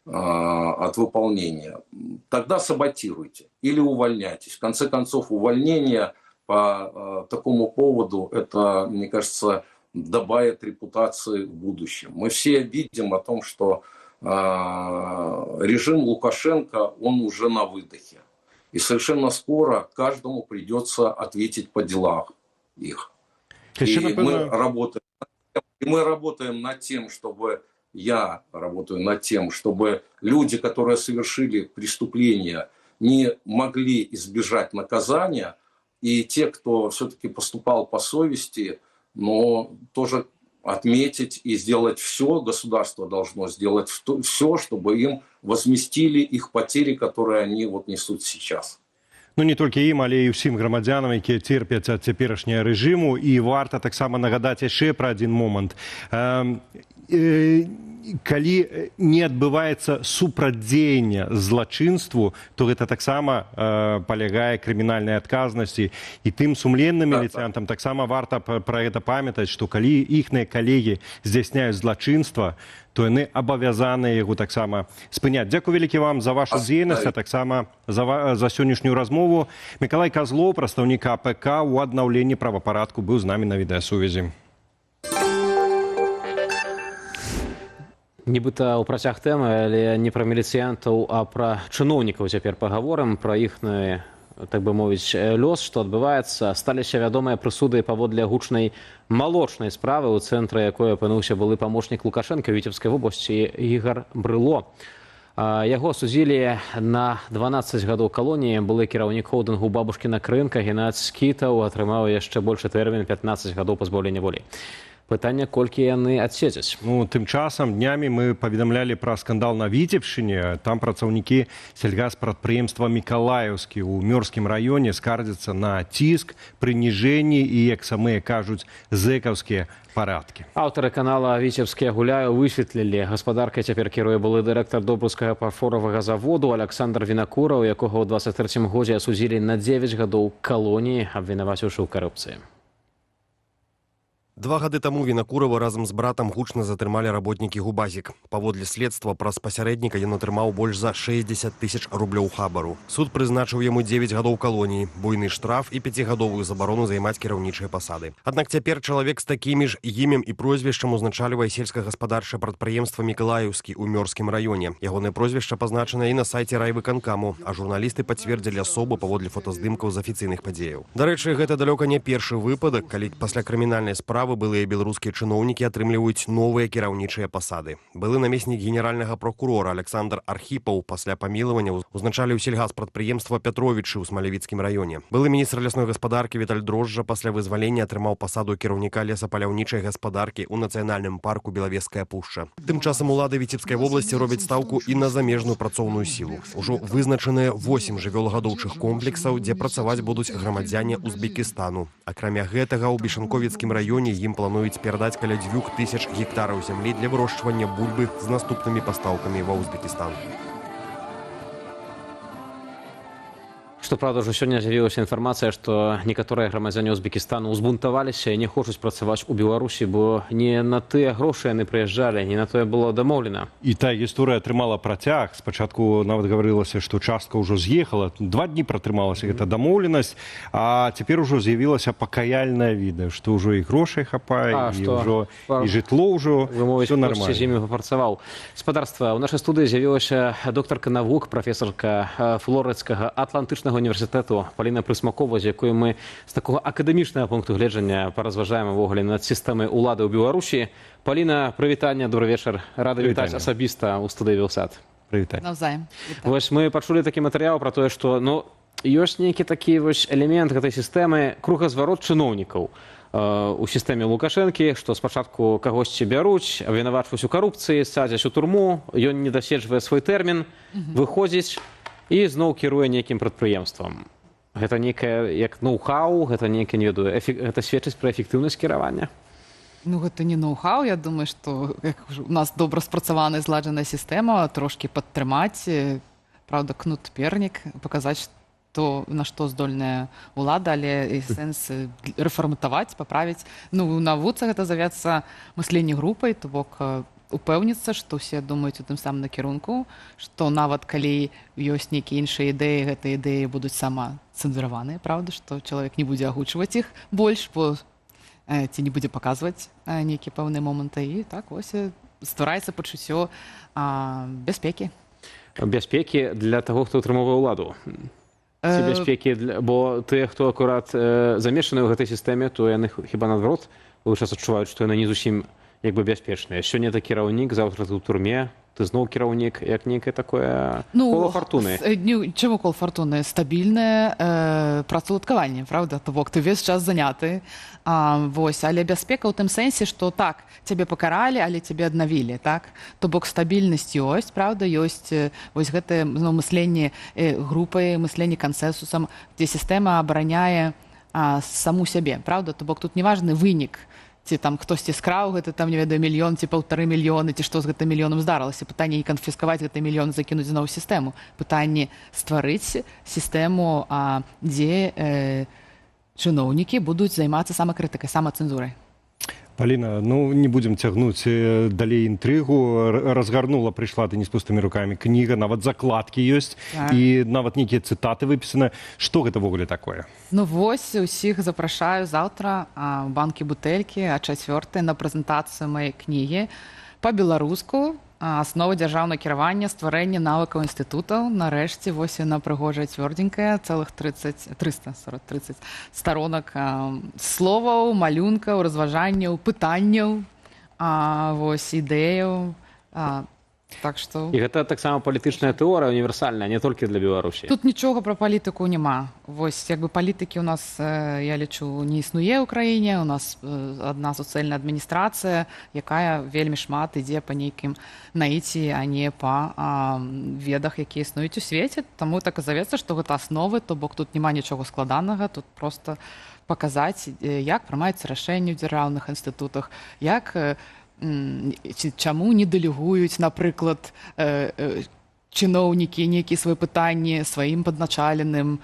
от выполнения, тогда саботируйте или увольняйтесь. В конце концов, увольнение по такому поводу, это, мне кажется, добавит репутации в будущем. Мы все видим о том, что режим Лукашенко, он уже на выдохе. И совершенно скоро каждому придется ответить по делам их. И мы работаем над тем, чтобы я работаю над тем, чтобы люди, которые совершили преступления, не могли избежать наказания, и те, кто все-таки поступал по совести, но тоже отметить и сделать все, государство должно сделать все, чтобы им возместили их потери, которые они вот несут сейчас. Ну, не толькі ім, але і ўсім грамадзянам, якія церпяць ад цяперашняга рэжыму. І варта таксама нагадаць яшчэ пра адзін момант. Калі не адбываецца супрацьдзеянне злачынству, то гэта таксама палягае крымінальнай адказнасці. І тым сумленным міліцыянтам таксама варта пра гэта памятаць, што калі іхныя калегі здзяйсняюць злачынства, то яны абавязаныя яго таксама спыняць. Дзякуй вялікі вам за вашу дзейнасць, а таксама за сённяшнюю размову. Мікалай Казлоў, прадстаўнік АПК ў аднаўленні правапарадку, быў з намі на відэасувязі. Нібыта ў працяг тэмы, але не пра міліцыянтаў, а пра чыноўнікаў цяпер пагаворым, пра іхны, так бы мовіць, лёс, што адбываецца. Сталіся вядомыя прысуды паводле гучнай малочнай справы, у цэнтры якой апынуўся былы памочнік Лукашенка Віцебскай вобласці Ігар Брыло. Яго судзілі на 12 гадоў калоніі. Былы кіраўнік холдынгу «Бабушкіна крынка» Геннадзь Скітаў атрымаў яшчэ большы тэрмін 15 гадоў пазбаўлення волі. Пытанне, колькі яны адседзяць. Ну, тым часам днямі мы паведамлялі пра скандал на Віцебшчыне. Там працаўнікі сельгаспрадпрыемства «Мікалаеўскі» ў Мёрскім раёне скардзяцца на ціск, прыніжэнні і, як самыя кажуць, зэкаўскія парадкі. Аўтары канала «Віцебскія гуляю» высветлілі. Гаспадаркай цяпер кіруе былы дырэктар Добрускага фарфоравага заводу Александр Вінакураў, якога ў 23-м годзе асудзілі на 9 гадоў калоніі, абвінаваціўшы ў карупцыі. 2 гады таму Вінакурава разам з братам гучна затрымалі работнікі Губазік. Паводле следства праз пасярэдніка ён атрымаў больш за 60 тысяч рублёў хабару. Суд прызначыў яму 9 гадоў калоніі, буйны штраф і 5-гадовую забарону займаць кіраўнічыя пасады. Аднак цяпер чалавек з такімі ж імем і прозвішчам узначальвае сельскагаспадарчае прадпрыемства «Мікалаеўскі» ў Мёрскім раёне. Ягонае прозвішча пазначана і на сайце райвыканкаму, а журналісты пацвердзілі асобу паводле фотаздымкаў з афіцыйных падзеяў. Дарэчы, гэта далёка не першы выпадак, калі пасля крымінальнай справы былыя беларускія чыноўнікі атрымліваюць новыя кіраўнічыя пасады. Былы намеснік генеральнага прокурора Александр Архіпаў пасля памілавання узначаліў сельгаспрадпрыемства Пятровічы ў Смалявіцкім раёне. Былы міністр лясной гаспадаркі Віталь Дрожжа пасля вызвалення атрымаў пасаду кіраўніка лесапаляўнічай гаспадаркі ў нацыянальным парку Белавежская пушча. Тым часам улады Віцебскай вобласці робяць стаўку і на замежную працоўную сілу. Ужо вызначаныя 8 жывёлагадоўчых комплексаў, дзе працаваць будуць грамадзяне Узбекістану. Акрамя гэтага, у Бішанковіцкім раёне ім плануюць перадаць каля 2000 гектараў зямлі для вырошчвання бульбы з наступнымі пастаўкамі ва Узбекістан. Што праўда, ўжо сёння з'явілася інфармацыя, што некаторыя грамадзяне Узбекістану ўзбунтаваліся і не хочуць працаваць у Беларусі, бо не на тыя грошы яны прыязджалі, не на тое было дамоўлена. І тая гісторыя атрымала працяг. Спачатку нават гаварылася, што частка ўжо з'ехала. 2 дні пратрымалася гэта дамоўленасць, а цяпер ужо з'явілася пакаяльнае відэа, што ўжо і грошай хапае, і ўжо і жытло ўжо всё нормально. З імі папрацаваў. Спадарства, у нашай студыі з'явілася доктарка навук, прафесарка Флорыдскага атлантычнага універсітэту Паліна Прысмакова, з якой мы з такога акадэмічнага пункту гледжання паразважаем увогуле над сістэмай улады ў Беларусі. Паліна, прывітанне, добры вечар. Рада вітаць асабіста ў студыі Белсат. Прывітанне. Навзаем. Вось мы пачулі такі матэрыял пра тое, што ёсць нейкі такі вось элемент гэтай сістэмы кругазварот чыноўнікаў у сістэме Лукашэнкі, што спачатку кагосьці бяруць, абвінавачваюць у карупцыі, садзяць у турму, ён не даседжвае свой тэрмін, выходзіць і зноў кіруе нейкім прадпрыемствам. Гэта нейкае як ноу-хау, гэта нейкае, не ведаю, гэта сведчыць пра эфектыўнасць кіравання? Ну, гэта не ноу-хау, я думаю, што у нас добра спрацаваная зладжаная сістэма, трошкі падтрымаць, праўда, кнут пернік, паказаць, на што здольная ўлада, але і сэнс рэфарматаваць, паправіць. Ну, у навуцы гэта завецца мысленне групай, то бок упэўніцца, што ўсе думаюць у тым самым накірунку, што нават калі ёсць нейкія іншыя ідэі, гэтыя ідэі будуць самацэнзураваныя, правда, што чалавек не будзе агучваць іх больш, бо ці не будзе паказваць нейкія пэўныя моманты. І так вось ствараецца пачуццё бяспекі. Бяспекі для таго, хто ўтрымоўвае ўладу. Ці бяспекі, бо тыя, хто акурат замешаны ў гэтай сістэме, то яны хіба наадварот час адчуваюць, што яны не зусім як бы бяспечныя. Сёння ты кіраўнік, заўтра ты ў турме, ты зноў кіраўнік, як нейкае такое кола фартуны. Чаму кола фартуны? Стабільнае працаўладкаванне, правда? То бок ты ўвесь час заняты. Вось, але бяспека ў тым сэнсе, што так, цябе пакаралі, але цябе аднавілі, так? То бок стабільнасць ёсць, правда? Ёсць вось гэтае мысленне групай, мысленне кансэнсусам, дзе сістэма абараняе саму сябе, правда? То бок тут не важны вынік, ці там хтосьці скраў гэта там, не ведаю, 1 мільён ці 1,5 мільёны, ці што з гэтым мільёнам здарылася. Пытанне не канфіскаваць гэты мільён, закінуць зноў сістэму. Пытанне стварыць сістэму, дзе чыноўнікі будуць займацца самакрытыкай, самацэнзурай. Паліна, ну не будзем цягнуць далей інтрыгу. Разгарнула, прыйшла ты не з пустымі рукамі кніга, нават закладкі ёсць, і нават нейкія цытаты выпісаны. Што гэта ввогуле такое? Ну вось, усіх запрашаю заўтра ў банкі бутэлькі, а 4 на прэзентацыю маёй кнігі па-беларуску, асновы дзяржаўнага кіравання, стварэнне навыкаў інстытутаў. Нарэшце, вось яна прыгожая, цвёрдзенькая, цэлых 30 старонак словаў, малюнкаў, разважанняў, пытанняў, вось, ідэяў. Так што І гэта таксама палітычная тэорыя універсальная, не толькі для Беларусі. тут нічога пра палітыку няма. Вось як бы палітыкі ў нас, я лічу, не існуе ў краіне. У нас адна суцэльная адміністрацыя, якая вельмі шмат ідзе па нейкім наіці, а не па ведах, якія існуюць у свеце. Таму так і завецца, што гэта асновы, то бок тут няма нічога складанага, тут проста паказаць, як прымаюцца рашэнні ў дзяржаўных інстытутах, як чаму не дэлегуюць, напрыклад, чыноўнікі нейкія свае пытанні сваім падначаленым.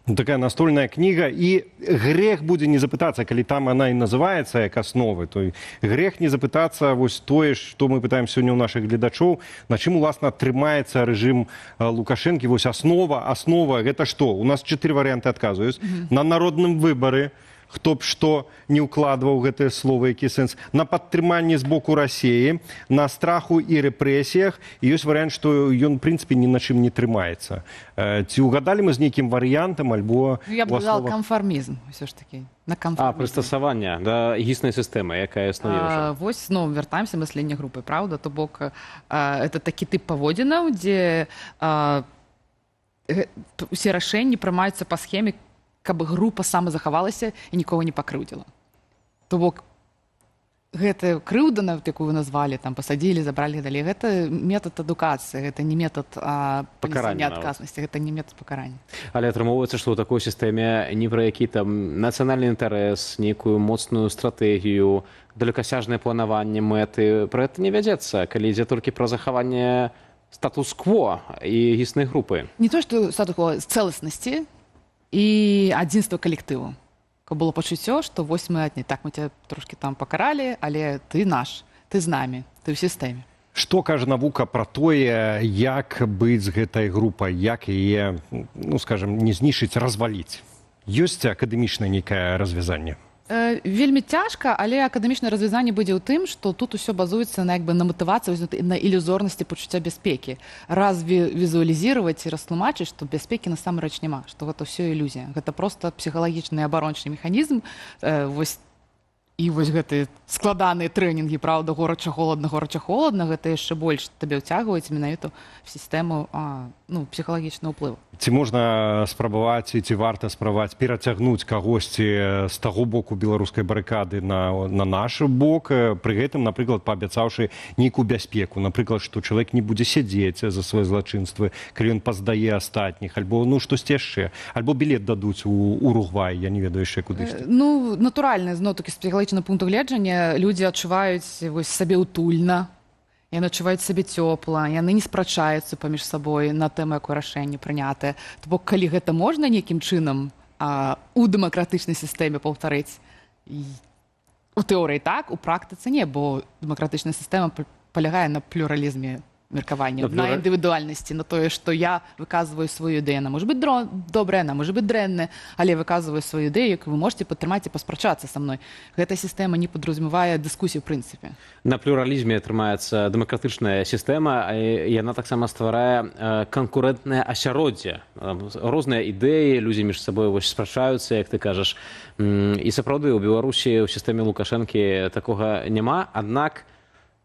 Такая настольная кніга, і грэх будзе не запытацца, калі там она і называецца як асновы, то грэх не запытацца вось тое, што мы пытаем сёння ў нашых гледачоў, на чым уласна трымаецца рэжым Лукашэнкі. Вось аснова, гэта што? У нас 4 варыянты адказу ёсць. На народным выбары, хто б што не ўкладваў гэтыя словы, які сэнс, на падтрыманні з боку Расіі, на страху і рэпрэсіях, і ёсць варыянт, што ён, в прынцыпе, ні на чым не трымаецца. Ці ўгадалі мы з нейкім варыянтам, альбо... Я б сказала камфармізм, ўсё ж такі. Прыстасаванне да існай сістэмы, якая існуе ўжо. Вось, вяртаемся мысленне групы, праўда? То бок, это такі тып паводзінаў, дзе усе рашэнні прымаюцца па схеме, каб група самазахавалася і нікога не пакрыўдзіла. То бок, гэта крыўда, якую вы назвалі, там, пасадзілі, забралі далей, гэта метад адукацыі, гэта не метад пакарання адказнасці, гэта не метад пакарання. Але атрымоўваецца, што ў такой сістэме ні пра які там нацыянальны інтарэс, нейкую моцную стратэгію, далекасяжнае планаванне мэты, пра гэта не вядзецца, калі ідзе толькі пра захаванне статус-кво і існай групы. Не то, што статус-кво, цэласнасці і адзінства калектыву. Каб было пачуццё, што вось мы адні. Так, мы цябе трошкі там пакаралі, але ты наш, ты з намі, ты ў сістэме. Што кажа навука пра тое, як быць з гэтай групай, як яе, скажам, не знішчыць, разваліць? Ёсць акадэмічнае нейкае развязанне? Вельмі цяжка, але акадэмічнае развязанне будзе ў тым, што тут усё базуецца на матывацыі, на ілюзорнасці пачуцця бяспекі. Раз візуалізировать і растлумачыць, што бяспекі насамрэч няма, што гэта ўсё ілюзія. Гэта проста псіхалагічны абарончы механізм. І вось гэты складаныя трэнінгі, праўда, горача-холадна, гэта яшчэ больш табе ўцягваюць менавіта в сістэму псіхалагічны ўплыў. Ці можна спрабаваць, ці варта спрабаваць перацягнуць кагосьці з таго боку беларускай барыкады на наш бок, пры гэтым, напрыклад, паабяцаўшы нейкую бяспеку, напрыклад, што чалавек не будзе сядзець за свае злачынствы, калі ён паздае астатніх, альбо штосьці яшчэ, альбо білет дадуць у Уругвай, я не ведаю яшчэ кудысьці. Натуральна, зноў-такі з псіхалагічнага пункту гледжання людзі адчуваюць сабе утульна, яны адчуваюць сабе цёпла, яны не спрачаюцца паміж сабой на тэму, якое рашэнне прынятае. То бок, калі гэта можна нейкім чынам у дэмакратычнай сістэме паўтарыць, у тэорыі так, у практыцы не, бо дэмакратычная сістэма палягае на плюралізме меркавання, на індывідуальнасці, на тое, што я выказваю сваю ідэю. Яна можа быць добрая, яна можа быць дрэнная, але выказваю сваю ідэю, якую вы можете падтрымаць і паспрачацца са мной. Гэта сістэма не падразумявае дыскусію ў прынцыпе. На плюралізме атрымаецца дэмакратычная сістэма, яна таксама стварае канкурэнтнае асяроддзе. Розныя ідэі, людзі між сабой спрачаюцца, як ты кажаш. І сапраўды, у Беларусі ў сістэме Лукашэнкі такога няма, аднак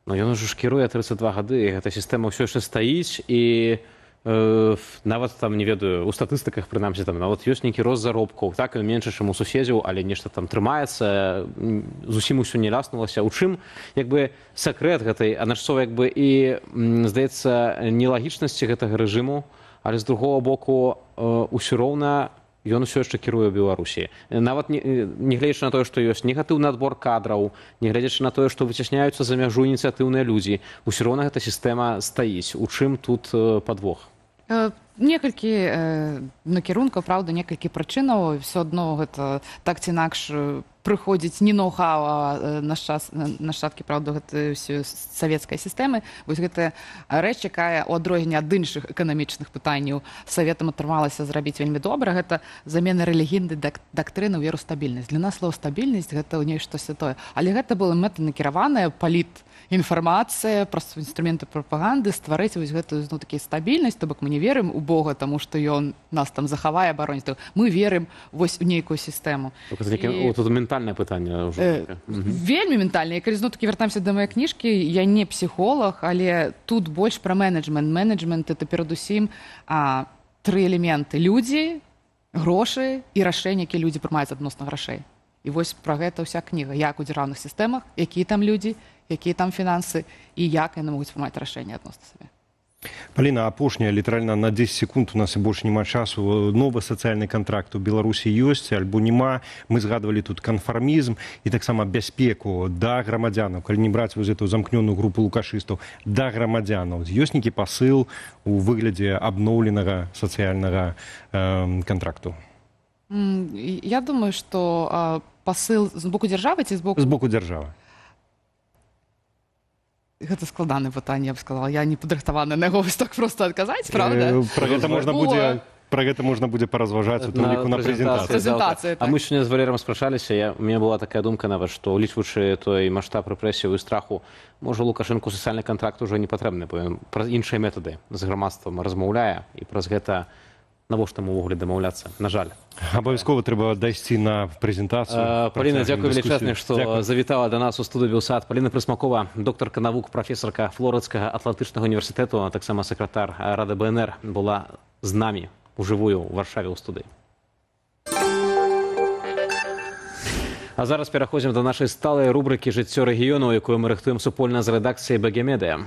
ён ужо ж кіруе 32 гады, гэта сістэма ўсё яшчэ стаіць, і нават там, не ведаю, у статыстыках, прынамсі, там нават ёсць нейкі рост заробкаў, так, меншы, чым у суседзяў, але нешта там трымаецца, зусім усё не ляснулася. У чым, сакрэт гэтай адначасова, і, здаецца, нелагічнасці гэтага рэжыму, але з другого боку, усё роўна ён усё яшчэ кіруе Беларусі. Нават не гледзячы на тое, што ёсць негатыўны адбор кадраў, не гледзячы на тое, што выцясняюцца за мяжу ініцыятыўныя людзі, усё роўна гэта сістэма стаіць. У чым тут падвох? Некалькі накірункаў, праўда, некалькі прычынаў. Всё адно гэта так ці інакш прыходзіць не ноу-хау, а нашчадкі, праўда, гэтай савецкай сістэмы. Вось гэта рэч, якая ў адрозненне ад іншых эканамічных пытанняў саветам атрымалася зрабіць вельмі добра, гэта замена рэлігійнай дактрыны ў веру стабільнасць. Для нас слова стабільнасць гэта нешта святое. Але гэта было мэтанакіраванае інфармацыя, праз інструменты прапаганды стварыць вось гэтую такі стабільнасць, то бок мы не верым у Бога, таму што ён нас там захавае, абароніць. Мы верым вось у нейкую сістэму. Тут ментальнае пытанне ўжо. Вельмі ментальна. І калі зноў-такі вяртаемся да маёй кніжкі, я не псіхолог, але тут больш пра менеджмент. Менеджмент — это перадусім 3 элементы: людзі, грошы і рашэнні, якія людзі прымаюць адносна грашэй. І вось пра гэта ўся кніга. Як у дзяржаўных сістэмах, якія там людзі, якія там фінансы і як яны могуць прымаць рашэнні адносна сабе. Паліна, апошняя, літаральна на 10 секунд, у нас і больш няма часу. Новы сацыяльны кантракт у Беларусі ёсць альбо няма. Мы згадвалі тут канфармізм і таксама бяспеку да грамадзянаў. Калі не браць вось эту замкнёную групу лукашыстаў, да грамадзянаў. Ёсць нейкі пасыл у выглядзе абноўленага сацыяльнага кантракту? Я думаю, што пасыл з боку дзяржавы ці з боку... З боку дзяржавы. Гэта складанае пытанне, я б сказала. Я не падрыхтавана на яго вось так проста адказаць, правда? Пра гэта можна будзе паразважаць у тым ліку на прэзентацыі. А мы сёння з Валером спрачаліся. У мяне была такая думка нават, што улічваючы той маштаб рэпрэсіяў і страху, можа, Лукашэнку сацыяльны кантракт ужо не патрэбны, бо ён праз іншыя метады з грамадствам размаўляе, і праз гэта навошта мы ўвогуле дамаўляцца, на жаль. Абавязкова трэба дайсці на прэзентацыю. Паліна, дзякуй велічэзна, што завітала да нас у студыю Белсат. Паліна Прысмакова, доктарка навук, прафесарка Флорыдскага атлантычнага універсітэту, а таксама сакратар Рады БНР, была з намі ужывую ў Варшаве ў студыі. А зараз пераходзім да нашай сталай рубрыкі «Жыццё рэгіёну», якую мы рыхтуем супольна з рэдакцыяй БГ Медыа.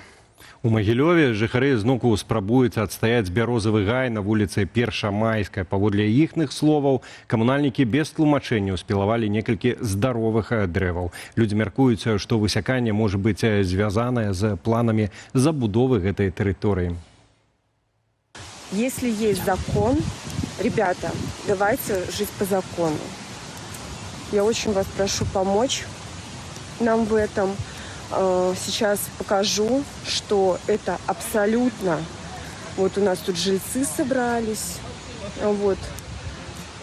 У Магілёве жыхары зноўку спрабуюць адстаяць бярозавы гай на вуліцы Першамайскай. Паводле іхных словаў, камунальнікі без тлумачэння спілавалі некалькі здаровых дрэваў. Людзі мяркуюць, што высяканне можа быць звязанае з планамі забудовы гэтай тэрыторыі. Если есть закон, ребята, давайте жить по закону. Я очень вас прошу помочь нам в этом. Сейчас покажу, что это абсолютно... Вот у нас тут жильцы собрались. Вот.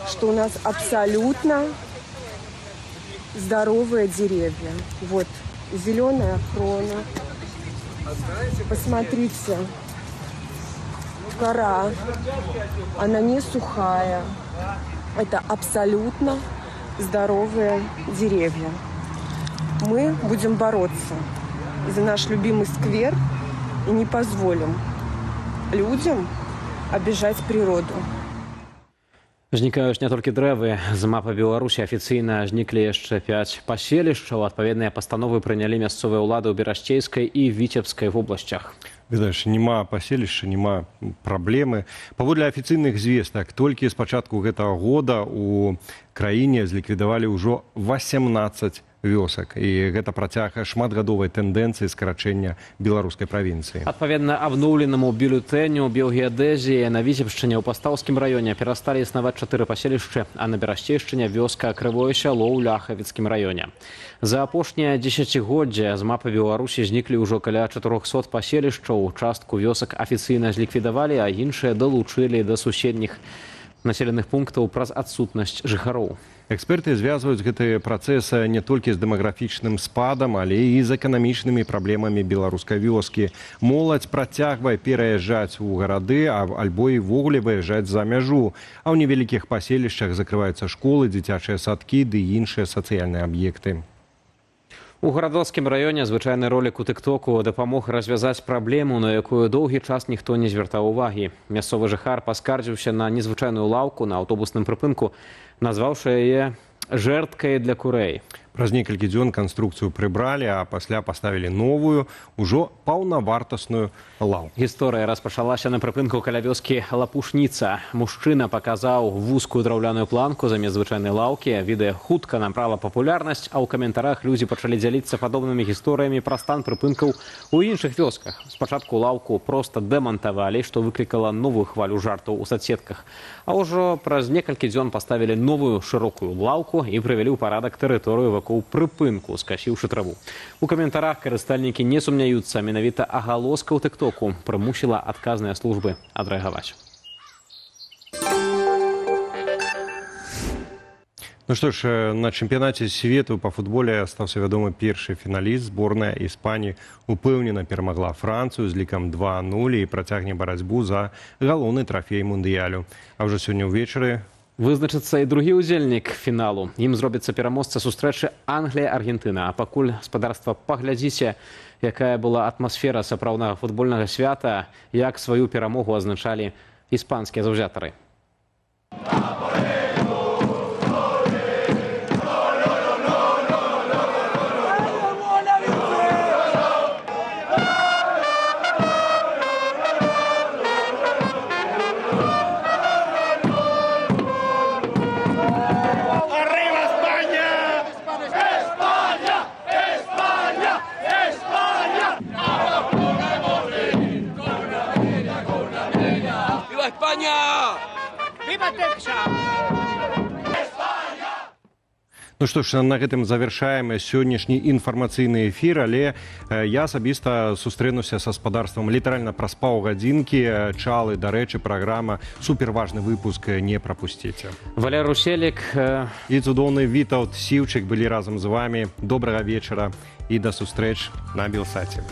Что у нас абсолютно здоровые деревья. Вот. Зеленая крона. Посмотрите. Кора. Она не сухая. Это абсолютно здоровые деревья. Мы будем бороться за наш любимый сквер и не позволим людям обижать природу. Знікаюць не толькі дрэвы. З мапы Беларусі афіцыйна зніклі яшчэ 5 паселішчаў. Адпаведныя пастановы прынялі мясцовыя ўлады ў Берасцейскай і Віцебскай вобласцях. Ведаеш, няма паселішча, няма праблемы. Паводле афіцыйных звестак, толькі з пачатку гэтага года у краіне зліквідавалі ўжо 18 вёсак. І гэта працяг шматгадовай тэндэнцыі скарачэння беларускай правінцыі. Адпаведна абноўленаму бюлетэню Белгеадэзіі на Віцебшчыне ў Пастаўскім раёне перасталі існаваць 4 паселішчы, а на Берасцейшчыне вёска Крывое сяло ў Ляхавіцкім раёне. За апошняе дзесяцігоддзе з мапы Беларусі зніклі ўжо каля 400 паселішчаў. Частку вёсак афіцыйна зліквідавалі, а іншыя далучылі да суседніх населеных пунктаў праз адсутнасць жыхароў. Эксперты звязваюць гэты працэс не толькі з дэмаграфічным спадам, але і з эканамічнымі праблемамі беларускай вёскі. Моладзь працягвае пераязджаць у гарады, альбо і ввогуле выязджаць за мяжу. А ў невялікіх паселішчах закрываюцца школы, дзіцячыя садкі ды іншыя сацыяльныя аб'екты. У гарадоцкім раёне звычайны ролік у тык-току дапамог развязаць праблему, на якую доўгі час ніхто не звяртаў увагі. Мясцовы жыхар паскардзіўся на незвычайную лаўку на аўтобусным прыпынку, назваўшы яе жэрткай для курэй. Праз некалькі дзён канструкцыю прыбралі, а пасля паставілі новую, ужо паўнавартасную лаўку. Гісторыя распачалася на прыпынку каля вёскі Лапушніца. Мужчына паказаў вузкую драўляную планку замест звычайнай лаўкі. Відэа хутка набрала папулярнасць, а ў каментарах людзі пачалі дзяліцца падобнымі гісторыямі пра стан прыпынкаў у іншых вёсках. Спачатку лаўку проста дэмантавалі, што выклікала новую хвалю жартаў у соцсетках. А ўжо праз некалькі дзён паставілі новую шырокую лаўку і прывялі ў парадак тэрыторыю вакол прыпынку, скасіўшы траву. У каментарах карыстальнікі не сумняюцца, менавіта агалоска ў тык-току прымусіла адказныя службы адрэагаваць. Ну што ж, на чэмпіянаце свету па футболе стаўся вядомы першы фіналіст. Зборная Іспаніі упэўнена перамагла Францыю з лікам 2-0 і працягне барацьбу за галоўны трафей мундыялю. А ўжо сёння ўвечары вызначыцца і другі ўдзельнік фіналу. Ім зробіцца пераможца сустрэчы Англія-Аргентына. А пакуль спадарства паглядзіце, якая была атмасфера сапраўднага футбольнага свята, як сваю перамогу азначалі іспанскія заўзятары. Ну што ж, на гэтым завяршаем сённяшні інфармацыйны эфір, але я асабіста сустрэнуся са спадарствам літаральна праз паўгадзінкі. Чалы, дарэчы, праграма суперважны выпуск не прапусціце. Валер Руселік і цудоўны Вітаўт Сіўчык былі разам з вамі. Добрага вечара і да сустрэч на Белсаце.